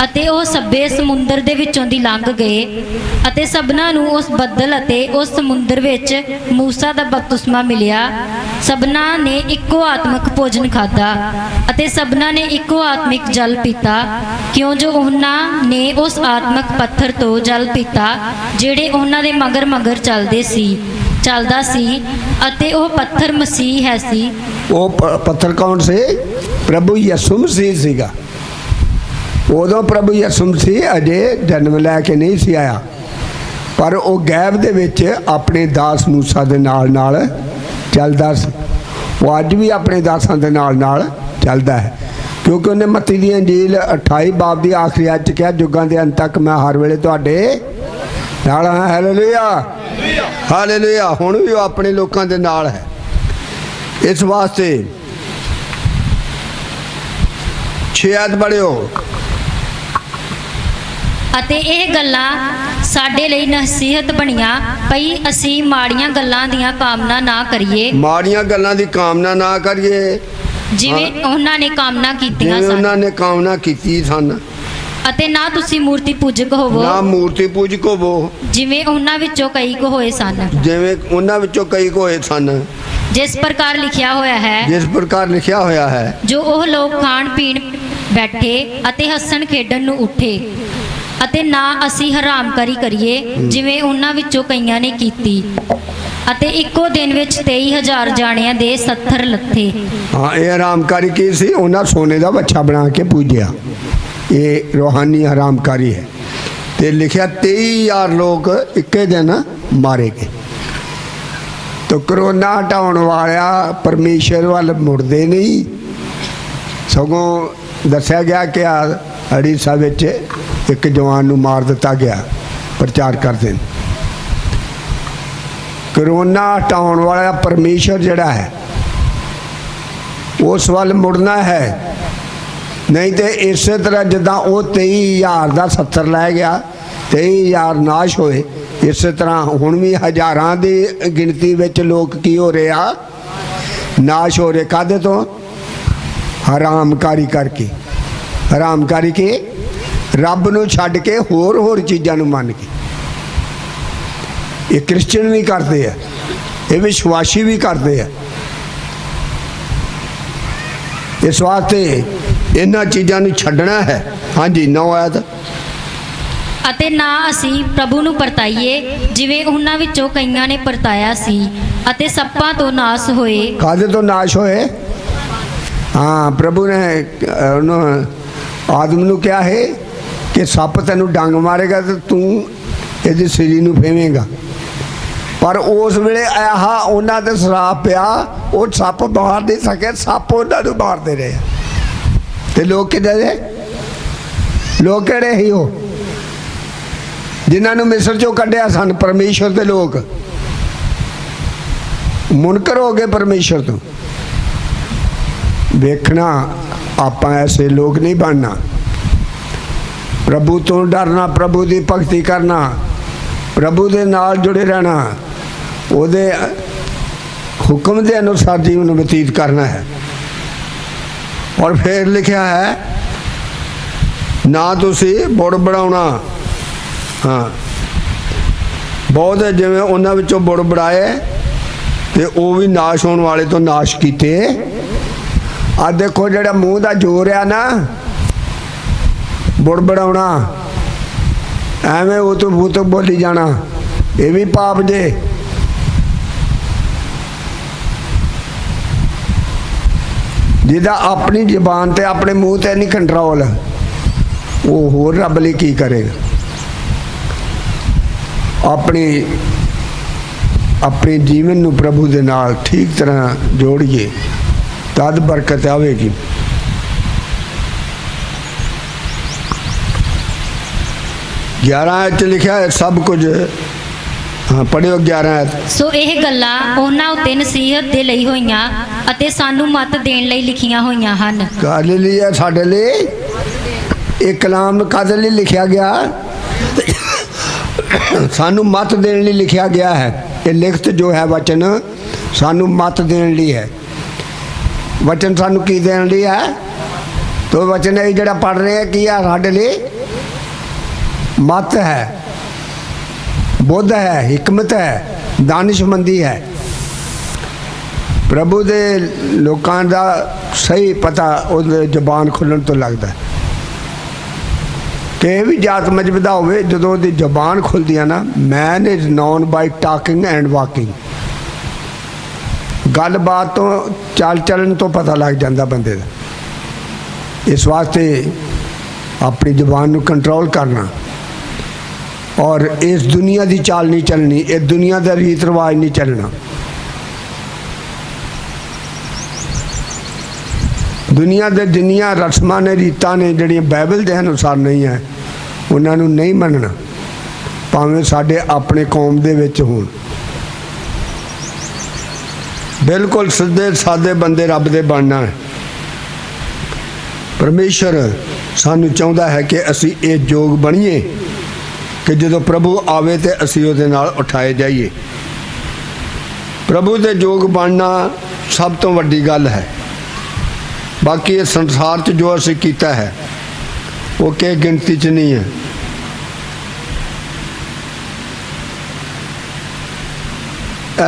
ਅਤੇ ਉਹ ਸਭੇ ਸਮੁੰਦਰ ਦੇ ਵਿੱਚੋਂ ਦੀ ਲੰਘ ਗਏ ਅਤੇ ਸਭਨਾਂ ਨੂੰ ਉਸ ਬੱਦਲ ਅਤੇ ਉਸ ਸਮੁੰਦਰ ਵਿੱਚ ਮੂਸਾ ਦਾ ਬਪਤਿਸਮਾ ਮਿਲਿਆ। ਸਭਨਾਂ ਨੇ ਇੱਕੋ ਆਤਮਿਕ ਭੋਜਨ ਖਾਧਾ ਅਤੇ ਸਭਨਾਂ ਨੇ ਇੱਕੋ ਆਤਮਿਕ ਜਲ ਪੀਤਾ, ਕਿਉਂ ਜੋ ਉਹਨਾਂ ਨੇ ਉਸ ਆਤਮਿਕ ਪੱਥਰ ਤੋਂ ਜਲ ਪੀਤਾ ਜਿਹੜੇ ਉਹਨਾਂ ਦੇ ਮਗਰ ਮਗਰ ਚੱਲਦਾ ਸੀ ਅਤੇ ਉਹ ਪੱਥਰ ਮਸੀਹ ਹੈ ਸੀ। वो पत्थर कौन से? प्रभु यीशु मसीह सीगा। उदों प्रभु यीशु मसीह अजे जन्म लैके नहीं सी आया, पर वो गैब दे विच अपने दास मूसा दे नाल चलदा सी। वो अज भी अपने दासां दे नाल चलदा है, क्योंकि उन्हें मत्ती दी अंजील 28 बाब की आखिरी अज कहा जुगां दे अंत तक मैं हर वेले तुहाडे नाल हां। Hallelujah, hallelujah. हुण भी वो अपने लोकां दे नाल है। इस वास्ते 6 आयत पढ़ियो। ਅਤੇ ਇਹ ਗੱਲਾਂ ਸਾਡੇ ਲਈ ਨਸੀਹਤ ਬਣੀਆਂ ਭਈ ਅਸੀਂ ਮਾੜੀਆਂ ਗੱਲਾਂ ਦੀਆਂ ਕਾਮਨਾ ਨਾ ਕਰੀਏ, ਮਾੜੀਆਂ ਗੱਲਾਂ ਦੀ ਕਾਮਨਾ ਨਾ ਕਰੀਏ ਜਿਵੇਂ ਉਹਨਾਂ ਨੇ ਕਾਮਨਾ ਕੀਤੀਆਂ ਜਿਵੇਂ ਸਨ। ਉਹਨਾਂ ਨੇ ਕਾਮਨਾ ਕੀਤੀ ਸਨ। ਅਤੇ ਨਾ ਤੁਸੀਂ ਮੂਰਤੀ ਪੂਜਕ ਹੋਵੋ, ਨਾ ਮੂਰਤੀ ਪੂਜਕ ਹੋਵੋ, ਜਿਵੇਂ ਉਹਨਾਂ ਵਿੱਚੋਂ ਕਈ ਕੁ ਹੋਏ ਸਨ। ਜਿਵੇਂ ਉਹਨਾਂ ਵਿੱਚੋਂ ਕਈ ਹੋਏ ਸਨ। ਜਿਸ ਪ੍ਰਕਾਰ ਲਿਖਿਆ ਹੋਇਆ ਹੈ, ਜਿਸ ਪ੍ਰਕਾਰ ਲਿਖਿਆ ਹੋਇਆ ਹੈ, ਜੋ ਉਹ ਲੋਕ ਖਾਣ ਪੀਣ ਬੈਠੇ ਅਤੇ ਹੱਸਣ ਖੇਡਣ ਨੂੰ ਉੱਠੇ, ਅਤੇ ਨਾ ਅਸੀਂ ਹਰਾਮਕਾਰੀ ਕਰੀਏ ਜਿਵੇਂ ਉਹਨਾਂ ਵਿੱਚੋਂ ਕਈਆਂ ਨੇ ਕੀਤੀ। ਅਤੇ ਇੱਕੋ ਦਿਨ ਵਿੱਚ 23,000 ਜਾਣਿਆਂ ਦੇ 70 ਲੱਥੇ। ਹਾਂ, ਇਹ ਹਰਾਮਕਾਰੀ ਕੀ ਸੀ? ਉਹਨਾਂ ਸੋਨੇ ਦਾ ਵੱਛਾ ਬਣਾ ਕੇ ਪੂਜਿਆ। ਇਹ ਰੂਹਾਨੀ ਹਰਾਮਕਾਰੀ ਹੈ। ਤੇ ਲਿਖਿਆ 23,000 ਲੋਕ ਇੱਕੇ ਦਿਨ ਮਾਰੇ ਗਏ। ਤੋ ਕਰੋਨਾ ਹਟਾਉਣ ਵਾਲਿਆ ਪਰਮੇਸ਼ਰ ਵੱਲ ਮੁੜਦੇ ਨਹੀਂ, ਸਗੋਂ ਦੱਸਿਆ ਗਿਆ ਕਿ ਅੜੀਸਾ ਵਿੱਚ ਇੱਕ ਜਵਾਨ ਨੂੰ ਮਾਰ ਦਿੱਤਾ ਗਿਆ ਪ੍ਰਚਾਰ ਕਰਦੇ ਨੇ। ਕਰੋਨਾ ਹਟਾਉਣ ਵਾਲਾ ਪਰਮੇਸ਼ਰ ਜਿਹੜਾ ਹੈ ਉਸ ਵੱਲ ਮੁੜਨਾ ਹੈ, ਨਹੀਂ ਤੇ ਇਸੇ ਤਰ੍ਹਾਂ ਜਿੱਦਾਂ ਉਹ 23,000 ਦਾ 70 ਲੈ ਗਿਆ, 23,000 ਨਾਸ਼ ਹੋਏ, ਇਸੇ ਤਰ੍ਹਾਂ ਹੁਣ ਵੀ ਹਜ਼ਾਰਾਂ ਦੀ ਗਿਣਤੀ ਵਿੱਚ ਲੋਕ ਕੀ ਹੋ ਰਹੇ ਆ? ਨਾਸ਼ ਹੋ ਰਹੇ। ਕਾਹਦੇ ਤੋਂ? ਹਰਾਮਕਾਰੀ ਕਰਕੇ। ਹਰਾਮਕਾਰੀ ਕੇ ਰੱਬ ਨੂੰ ਛੱਡ ਕੇ ਹੋਰ ਚੀਜ਼ਾਂ ਨੂੰ ਮੰਨ ਕੇ। ਇਹ ਕ੍ਰਿਸਚਨ ਵੀ ਕਰਦੇ ਆ, ਇਹ ਵਿਸ਼ਵਾਸੀ ਵੀ ਕਰਦੇ ਆ। ਇਸ ਵਾਸਤੇ ਇਹਨਾਂ ਚੀਜ਼ਾਂ ਨੂੰ ਛੱਡਣਾ ਹੈ। ਹਾਂਜੀ, 9 ਆਇਤ। ਅਤੇ ਨਾ ਅਸੀਂ ਪ੍ਰਭੂ ਨੂੰ ਪਰਤਾਈਏ ਜਿਵੇਂ ਉਹਨਾਂ ਵਿੱਚੋਂ ਕਈਆਂ ਨੇ ਪਰਤਾਇਆ ਸੀ, ਅਤੇ ਸੱਪਾਂ ਤੋਂ ਨਾਸ ਹੋਏ। ਕਾਹਦੇ ਤੋਂ ਨਾਸ਼ ਹੋਏ? ਹਾਂ, ਪ੍ਰਭੂ ਨੇ ਉਹਨੂੰ ਆਦਮ ਨੂੰ ਕਿਹਾ ਹੈ ਕਿ ਸੱਪ ਤੈਨੂੰ ਡੰਗ ਮਾਰੇਗਾ ਤੇ ਤੂੰ ਇਹਦੀ ਸਿਰੀ ਨੂੰ ਫੇਵੇਂਗਾ। ਪਰ ਉਸ ਵੇਲੇ ਆਹ ਉਹਨਾਂ ਦੇ ਸਰਾਪ ਪਿਆ, ਉਹ ਸੱਪ ਮਾਰ ਨਹੀਂ ਸਕੇ, ਸੱਪ ਉਹਨਾਂ ਨੂੰ ਮਾਰਦੇ ਰਹੇ। ਤੇ ਲੋਕ ਕਿਹੜੇ ਦੇ? ਲੋਕ ਕਿਹੜੇ ਸੀ? ਉਹ ਜਿਨ੍ਹਾਂ ਨੂੰ ਮਿਸਰ ਚੋਂ ਕੱਢਿਆ ਸਨ, ਪਰਮੇਸ਼ਰ ਦੇ ਲੋਕ ਮੁਨਕਰ ਹੋ ਗਏ ਪਰਮੇਸ਼ਰ ਤੋਂ। ਵੇਖਣਾ, ਆਪਾਂ ਐਸੇ ਲੋਕ ਨਹੀਂ ਬਣਨਾ। ਪ੍ਰਭੂ ਤੋਂ ਡਰਨਾ, ਪ੍ਰਭੂ ਦੀ ਭਗਤੀ ਕਰਨਾ, ਪ੍ਰਭੂ ਦੇ ਨਾਲ ਜੁੜੇ ਰਹਿਣਾ, ਉਹਦੇ ਹੁਕਮ ਦੇ ਅਨੁਸਾਰ ਜੀਵਨ ਬਤੀਤ ਕਰਨਾ ਹੈ। ਔਰ ਫਿਰ ਲਿਖਿਆ ਹੈ ਨਾ ਤੁਸੀਂ ਬੁੜ ਬੜਾਉਣਾ। ਹਾਂ, ਬਹੁਤ ਜਿਵੇਂ ਉਹਨਾਂ ਵਿੱਚੋਂ ਬੁੜ ਬੜਾਏ ਤੇ ਉਹ ਵੀ ਨਾਸ਼ ਹੋਣ ਵਾਲੇ ਤੋਂ ਨਾਸ਼ ਕੀਤੇ। ਆ ਦੇਖੋ, ਜਿਹੜਾ ਮੂੰਹ ਦਾ ਜ਼ੋਰ ਆ ਨਾ, ਬੁੜ ਬੜਾਉਣਾ, ਐਵੇਂ ਉਹ ਤੋਂ ਬੂਤ ਬੋਲੀ ਜਾਣਾ, ਇਹ ਵੀ ਪਾਪ ਜੇ। ਜਿਹਦਾ ਆਪਣੀ ਜ਼ਬਾਨ ਤੇ ਆਪਣੇ ਮੂੰਹ ਤੇ ਨਹੀਂ ਕੰਟਰੋਲ, ਉਹ ਹੋਰ ਰੱਬ ਲਈ ਕੀ ਕਰੇਗਾ? ਆਪਣੇ ਜੀਵਨ ਨੂੰ ਪ੍ਰਭੂ ਦੇ ਨਾਲ ਠੀਕ ਤਰ੍ਹਾਂ ਜੋੜੀਏ, ਤਦ ਬਰਕਤ ਆਵੇਗੀ। ਗਿਆਰਾਂ 'ਚ ਲਿਖਿਆ ਹੈ ਸਭ ਕੁਝ। ਹਾਂ, ਪੜ੍ਹਿਓ 11। ਸੋ ਇਹ ਗੱਲਾਂ ਉਹਨਾਂ ਉੱਤੇ ਨਸੀਹਤ ਦੇ ਲਈ ਹੋਈਆਂ ਅਤੇ ਸਾਨੂੰ ਮੱਤ ਦੇਣ ਲਈ ਲਿਖੀਆਂ ਹੋਈਆਂ ਹਨ। ਕਾਹਦੇ ਲਈ ਹੈ? ਸਾਡੇ ਲਈ। ਇਹ ਕਲਾਮ ਕਾਹਦੇ ਲਈ ਲਿਖਿਆ ਗਿਆ? ਸਾਨੂੰ ਮੱਤ ਦੇਣ ਲਈ ਲਿਖਿਆ ਗਿਆ ਹੈ। ਇਹ ਲਿਖਤ ਜੋ ਹੈ ਵਚਨ ਸਾਨੂੰ ਮੱਤ ਦੇਣ ਲਈ ਹੈ। ਵਚਨ ਸਾਨੂੰ ਕੀ ਦੇਣ ਲਈ ਹੈ? ਤੋ ਵਚਨ ਇਹ ਜਿਹੜਾ ਪੜ੍ਹ ਰਹੇ ਆ ਕੀ ਆ? ਸਾਡੇ ਲਈ ਮੱਤ ਹੈ, ਬੁੱਧ ਹੈ, ਹਿਕਮਤ ਹੈ, ਦਾਨਿਸ਼ਮੰਦੀ ਹੈ। ਪ੍ਰਭੂ ਦੇ ਲੋਕਾਂ ਦਾ ਸਹੀ ਪਤਾ ਉਹਦੇ ਜ਼ਬਾਨ ਖੁੱਲ੍ਹਣ ਤੋਂ ਲੱਗਦਾ ਕਿ ਇਹ ਵੀ ਜਾਤ ਮਜ਼ਹਬ ਦਾ ਹੋਵੇ। ਜਦੋਂ ਉਹਦੀ ਜ਼ਬਾਨ ਖੁੱਲ੍ਹਦੀ ਆ ਨਾ, man is known by talking and walking. ਗੱਲਬਾਤ ਤੋਂ, ਚਾਲ ਚੱਲਣ ਤੋਂ ਪਤਾ ਲੱਗ ਜਾਂਦਾ ਬੰਦੇ ਦਾ। ਇਸ ਵਾਸਤੇ ਆਪਣੀ ਜ਼ਬਾਨ ਨੂੰ ਕੰਟਰੋਲ ਕਰਨਾ, ਔਰ ਇਸ ਦੁਨੀਆ ਦੀ ਚਾਲ ਨਹੀਂ ਚੱਲਣੀ, ਇਹ ਦੁਨੀਆ ਦਾ ਰੀਤ ਰਿਵਾਜ ਨਹੀਂ ਚੱਲਣਾ। ਦੁਨੀਆ ਦੇ ਜਿੰਨੀਆਂ ਰਸਮਾਂ ਨੇ, ਰੀਤਾਂ ਨੇ, ਜਿਹੜੀਆਂ ਬਾਈਬਲ ਦੇ ਅਨੁਸਾਰ ਨਹੀਂ ਹੈ, ਉਹਨਾਂ ਨੂੰ ਨਹੀਂ ਮੰਨਣਾ, ਭਾਵੇਂ ਸਾਡੇ ਆਪਣੇ ਕੌਮ ਦੇ ਵਿੱਚ ਹੋਣ। ਬਿਲਕੁਲ ਸਿੱਧੇ ਸਾਦੇ ਬੰਦੇ ਰੱਬ ਦੇ ਬਣਨਾ ਹੈ। ਪਰਮੇਸ਼ਰ ਸਾਨੂੰ ਚਾਹੁੰਦਾ ਹੈ ਕਿ ਅਸੀਂ ਇਹ ਯੋਗ ਬਣੀਏ ਕਿ ਜਦੋਂ ਪ੍ਰਭੂ ਆਵੇ ਤੇ ਅਸੀਂ ਉਹਦੇ ਨਾਲ ਉਠਾਏ ਜਾਈਏ। ਪ੍ਰਭੂ ਦੇ ਯੋਗ ਬਣਨਾ ਸਭ ਤੋਂ ਵੱਡੀ ਗੱਲ ਹੈ। ਬਾਕੀ ਇਸ ਸੰਸਾਰ 'ਚ ਜੋ ਅਸੀਂ ਕੀਤਾ ਹੈ वो के गिनती च नहीं है।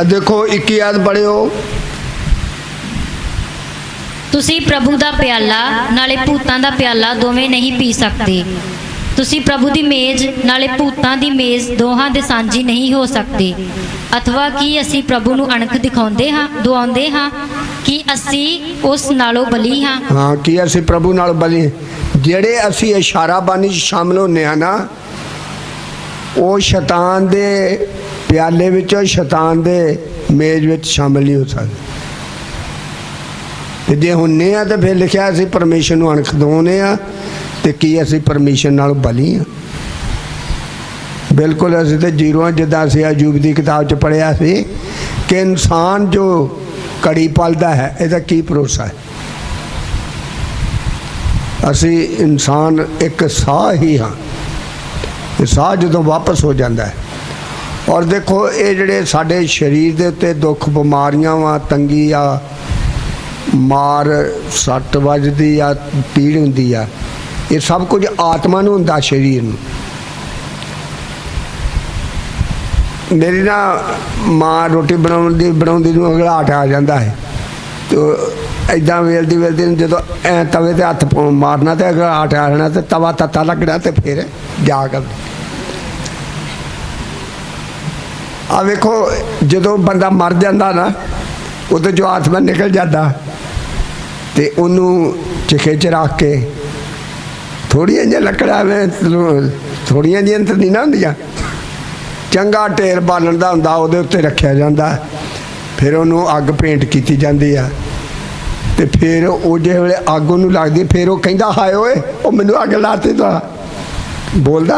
देखो 21 आयत पढ़ियो। ਤੁਸੀਂ ਪ੍ਰਭੂ ਦਾ ਪਿਆਲਾ ਨਾਲੇ ਭੂਤਾਂ ਦਾ ਪਿਆਲਾ ਦੋਵੇਂ ਨਹੀਂ ਪੀ ਸਕਦੇ। ਤੁਸੀਂ ਪ੍ਰਭੂ ਦੀ ਮੇਜ਼ ਨਾਲੇ ਭੂਤਾਂ ਦੀ ਮੇਜ਼ ਦੋਹਾਂ ਦੇ ਸਾਂਝੀ ਨਹੀਂ ਹੋ ਸਕਦੇ। ਅਥਵਾ ਕੀ ਅਸੀਂ ਪ੍ਰਭੂ ਨੂੰ ਅਣਖ ਦੁਆਉਂਦੇ ਹਾਂ ਕਿ ਅਸੀਂ ਉਸ ਨਾਲੋਂ ਬਲੀ ਹਾਂ। हाँ कि असी प्रभु नाल बली जेड़े असी इशाराबानी शामिल होने हैं ना, वो शैतान दे प्याले विचों शैतान दे मेज विच शामिल नहीं हो सकते। ते जे हुन्ने आ तो फिर लिखा असी परमेश्वर नूं अणख दवाउने आ ते की असी परमेश्वर नाल बली हाँ। बिल्कुल असी तो जीरो हाँ। जिद्दां असी अयूब की किताब च पढ़िया सी कि इंसान जो कड़ी पलदा है इसका की भरोसा है। असी इंसान एक साह ही हाँ। साह जो वापस हो जाता है। और देखो ये जड़े साढ़े शरीर के उत्ते दुख बीमारियां वा तंगी आ मार सट वजदी आ पीड़ हुंदी आ, ये सब कुछ आत्मा नूं हुंदा शरीर नूं। मेरी ना माँ रोटी बनाउंदी नूं घबराहट आ जाता है, तो इदा वेलदी जो ऐ तवे ते हथ मारना तो घबराहट आ जाना तो तवा तत्ता लगना तो फिर जाग आ वेखो जो बंदा मर जाता ना उदों जो आत्मा निकल जाता तो उन्होंने चिखे च रख के थोड़िया जी लकड़ा में थोड़िया जी तो नहीं ना होंदियां, चंगा ढेर बालन का होंदा उहदे उत्ते रखिया जाता। फिर उन्होंने अग भेंट की जाती है तो फिर वो जिस वे अग उन्होंने लगती फिर वो कहता हाय ओए वो मैनू अग लाती तो बोलता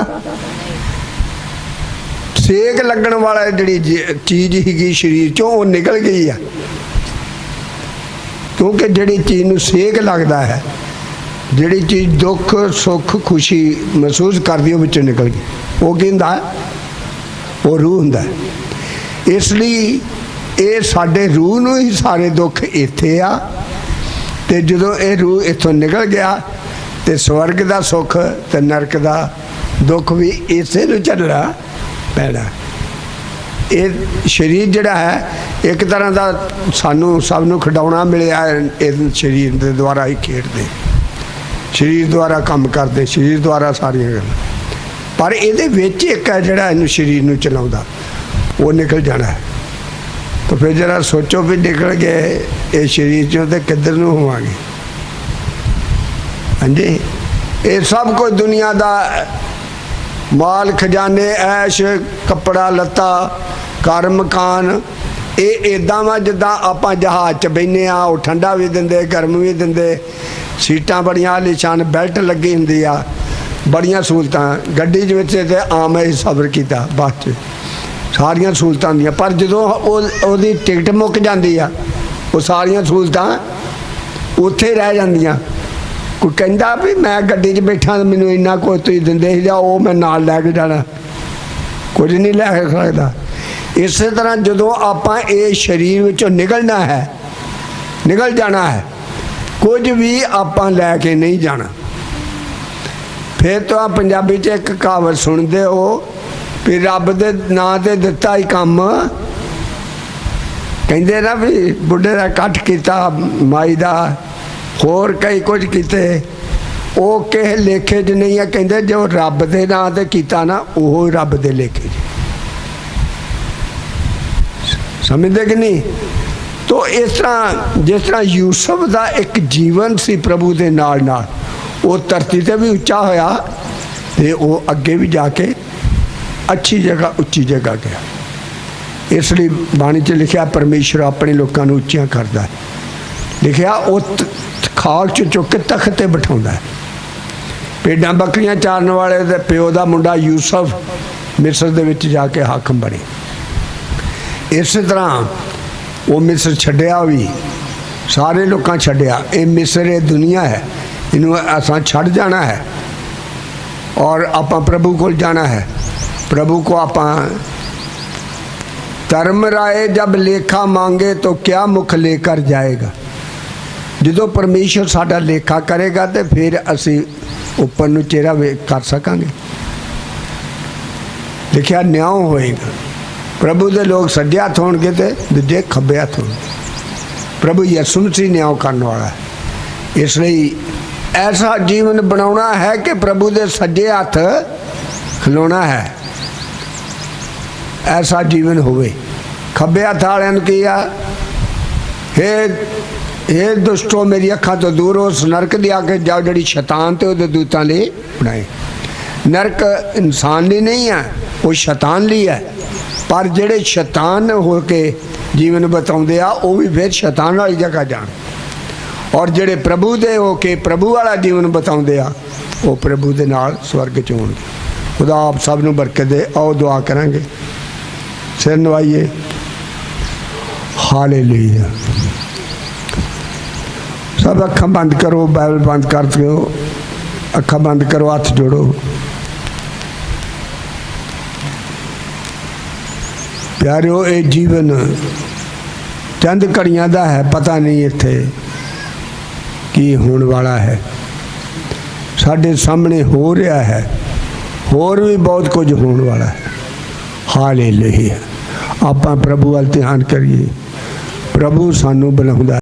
सेक लगन वाला जी चीज़ ही शरीर चों वो निकल गई है। क्योंकि जिहड़ी चीज़ नूं सेक लगता है, जिहड़ी चीज़ दुख सुख खुशी महसूस करती वो विचों निकल गई, वो की हुंदा वो रूह हुंदा। इसलिए ये साडे रूह नूं ही सारे दुख इत्थे आ ते जदों ये रूह इत्थों निकल गया तो स्वर्ग का सुख तो नरक का दुख भी इसे नूं झल्लना पैना। ये शरीर जिहड़ा है एक तरह का सानू सब नूं खिडौना मिलिया इस शरीर के द्वारा ही खेडते, शरीर द्वारा काम करते, शरीर द्वारा सारियां गल्लां। पर इहदे विच एक है जिहड़ा इहनूं शरीर नूं चलाउंदा वो निकल जाना है। तो फिर जरा सोचो भी निकल गए ये शरीर चों तो किधर नूं होवांगे। हाँ जी, ये सब कुछ दुनिया का माल खजाने ऐश कपड़ा लत्ता घर मकान ये इदा वा जिद्दां आपां जहाज च बहिने आ, वो ठंडा भी दिंदे गर्म भी दिंदे, सीटां बड़ियां आलीशान, बेल्ट लगी हुंदी आ, बड़ियां सहूलतां। गड्डी ते आम ही सफर किया बस च सारियां सहूलतां होंदियां, पर जदों ओहदी टिकट मुक जाती आ वो सारियां सहूलतां उत्थे रह जांदियां। कोई कहता भी मैं गड्डी च बैठा तो मैनू इन्ना कुछ तुसीं दिंदे सी वो मैं नाल लैके जाना, कुछ नहीं लै सकदा। इस तरह जदों आपां ये शरीर विचों निकलना है, निकल जाना है, कुछ भी आपां लैके नहीं जाना। फिर तो आप पंजाबी च एक कहावत सुनते हो भी रब दे नां ते दिता ही कम, कहते ना भी बुढ़े का कट्ठ किया माई का होर कई कुछ किते वो किसी लेखे च नहीं है। कहते जो रब के नां ते किया ना वो रब के लेखे समझते कि नहीं। तो इस तरह जिस तरह यूसुफ का एक जीवन सी प्रभु के नाल नाल वो धरती से भी उच्चा होया ते वो अगे भी जाके अच्छी जगह उच्ची जगह गया। इसलिए बाणी च लिखा परमेश्वर अपने लोगों को उच्चियां करता है। लिखा वो खाल च चुक के तख्त ते बिठाउंदा है। भेडां बकरियां चारन वाले दे प्यो का मुंडा यूसुफ मिस्र दे विच जाके हाकम बने। इस तरह वो मिस्र छड्डिया भी, सारे लोग छड्डिया। ये मिस्र ये दुनिया है, इनू असां छड़ जाना है और आपां प्रभु को जाना है। प्रभु को आपां धर्म राय जब लेखा मांगे तो क्या मुख लेकर जाएगा। ਜਦੋਂ ਪਰਮੇਸ਼ਰ ਸਾਡਾ ਲੇਖਾ ਕਰੇਗਾ ਤੇ ਫਿਰ ਅਸੀਂ ਉੱਪਰ ਨੂੰ ਚਿਹਰਾ ਵੇਖ ਕਰ ਸਕਾਂਗੇ। ਲਿਖਿਆ ਨਿਆਂ ਹੋਏਗਾ, ਪ੍ਰਭੂ ਦੇ ਲੋਕ ਸੱਜੇ ਹੱਥ ਹੋਣਗੇ ਤੇ ਦੂਜੇ ਖੱਬੇ ਹੱਥ ਹੋਣਗੇ। ਪ੍ਰਭੂ ਯਿਸੂ ਮਸੀਹ ਨਿਆਂ ਕਰਨ ਵਾਲਾ ਹੈ। ਇਸ ਲਈ ਐਸਾ ਜੀਵਨ ਬਣਾਉਣਾ ਹੈ ਕਿ ਪ੍ਰਭੂ ਦੇ ਸੱਜੇ ਹੱਥ ਖਲੋਣਾ ਹੈ। ਐਸਾ ਜੀਵਨ ਹੋਵੇ। ਖੱਬੇ ਹੱਥ ਵਾਲਿਆਂ ਨੂੰ ਕੀ ਆ, ਇਹ ਦੁਸ਼ਟੋ ਮੇਰੀ ਅੱਖਾਂ ਤੋਂ ਦੂਰ ਹੋ, ਉਸ ਨਰਕ ਦੀ ਅੱਗ ਜਾਓ ਜਿਹੜੀ ਸ਼ੈਤਾਨ ਤੇ ਉਹਦੇ ਦੂਤਾਂ ਲਈ ਬਣਾਏ। ਨਰਕ ਇਨਸਾਨ ਲਈ ਨਹੀਂ ਹੈ, ਉਹ ਸ਼ੈਤਾਨ ਲਈ ਹੈ। ਪਰ ਜਿਹੜੇ ਸ਼ੈਤਾਨ ਹੋ ਕੇ ਜੀਵਨ ਬਤਾਉਂਦੇ ਆ ਉਹ ਵੀ ਫਿਰ ਸ਼ੈਤਾਨ ਵਾਲੀ ਜਗ੍ਹਾ ਜਾਣ, ਔਰ ਜਿਹੜੇ ਪ੍ਰਭੂ ਦੇ ਹੋ ਕੇ ਪ੍ਰਭੂ ਵਾਲਾ ਜੀਵਨ ਬਤਾਉਂਦੇ ਆ ਉਹ ਪ੍ਰਭੂ ਦੇ ਨਾਲ ਸਵਰਗ 'ਚ ਹੋਣਗੇ। ਖੁਦਾ ਆਪ ਸਭ ਨੂੰ ਬਰਕਤ ਦੇ। ਆਓ ਦੁਆ ਕਰਾਂਗੇ, ਸਿਰ ਨਵਾਈਏ। ਹਾਲੇਲੂਇਆ। सब अखा बंद करो, बाइबल बंद कर दो, अखा बंद करो, हाथ जोड़ो। प्यारिओ, ये जीवन चंद घड़ियां दा है, पता नहीं इत्थे की होने वाला है। साढ़े सामने हो रहा है, होर भी बहुत कुछ होने वाला है। हालेलुया। आपां प्रभु वाल ध्यान करिए। प्रभु सानू बुलाउंदा।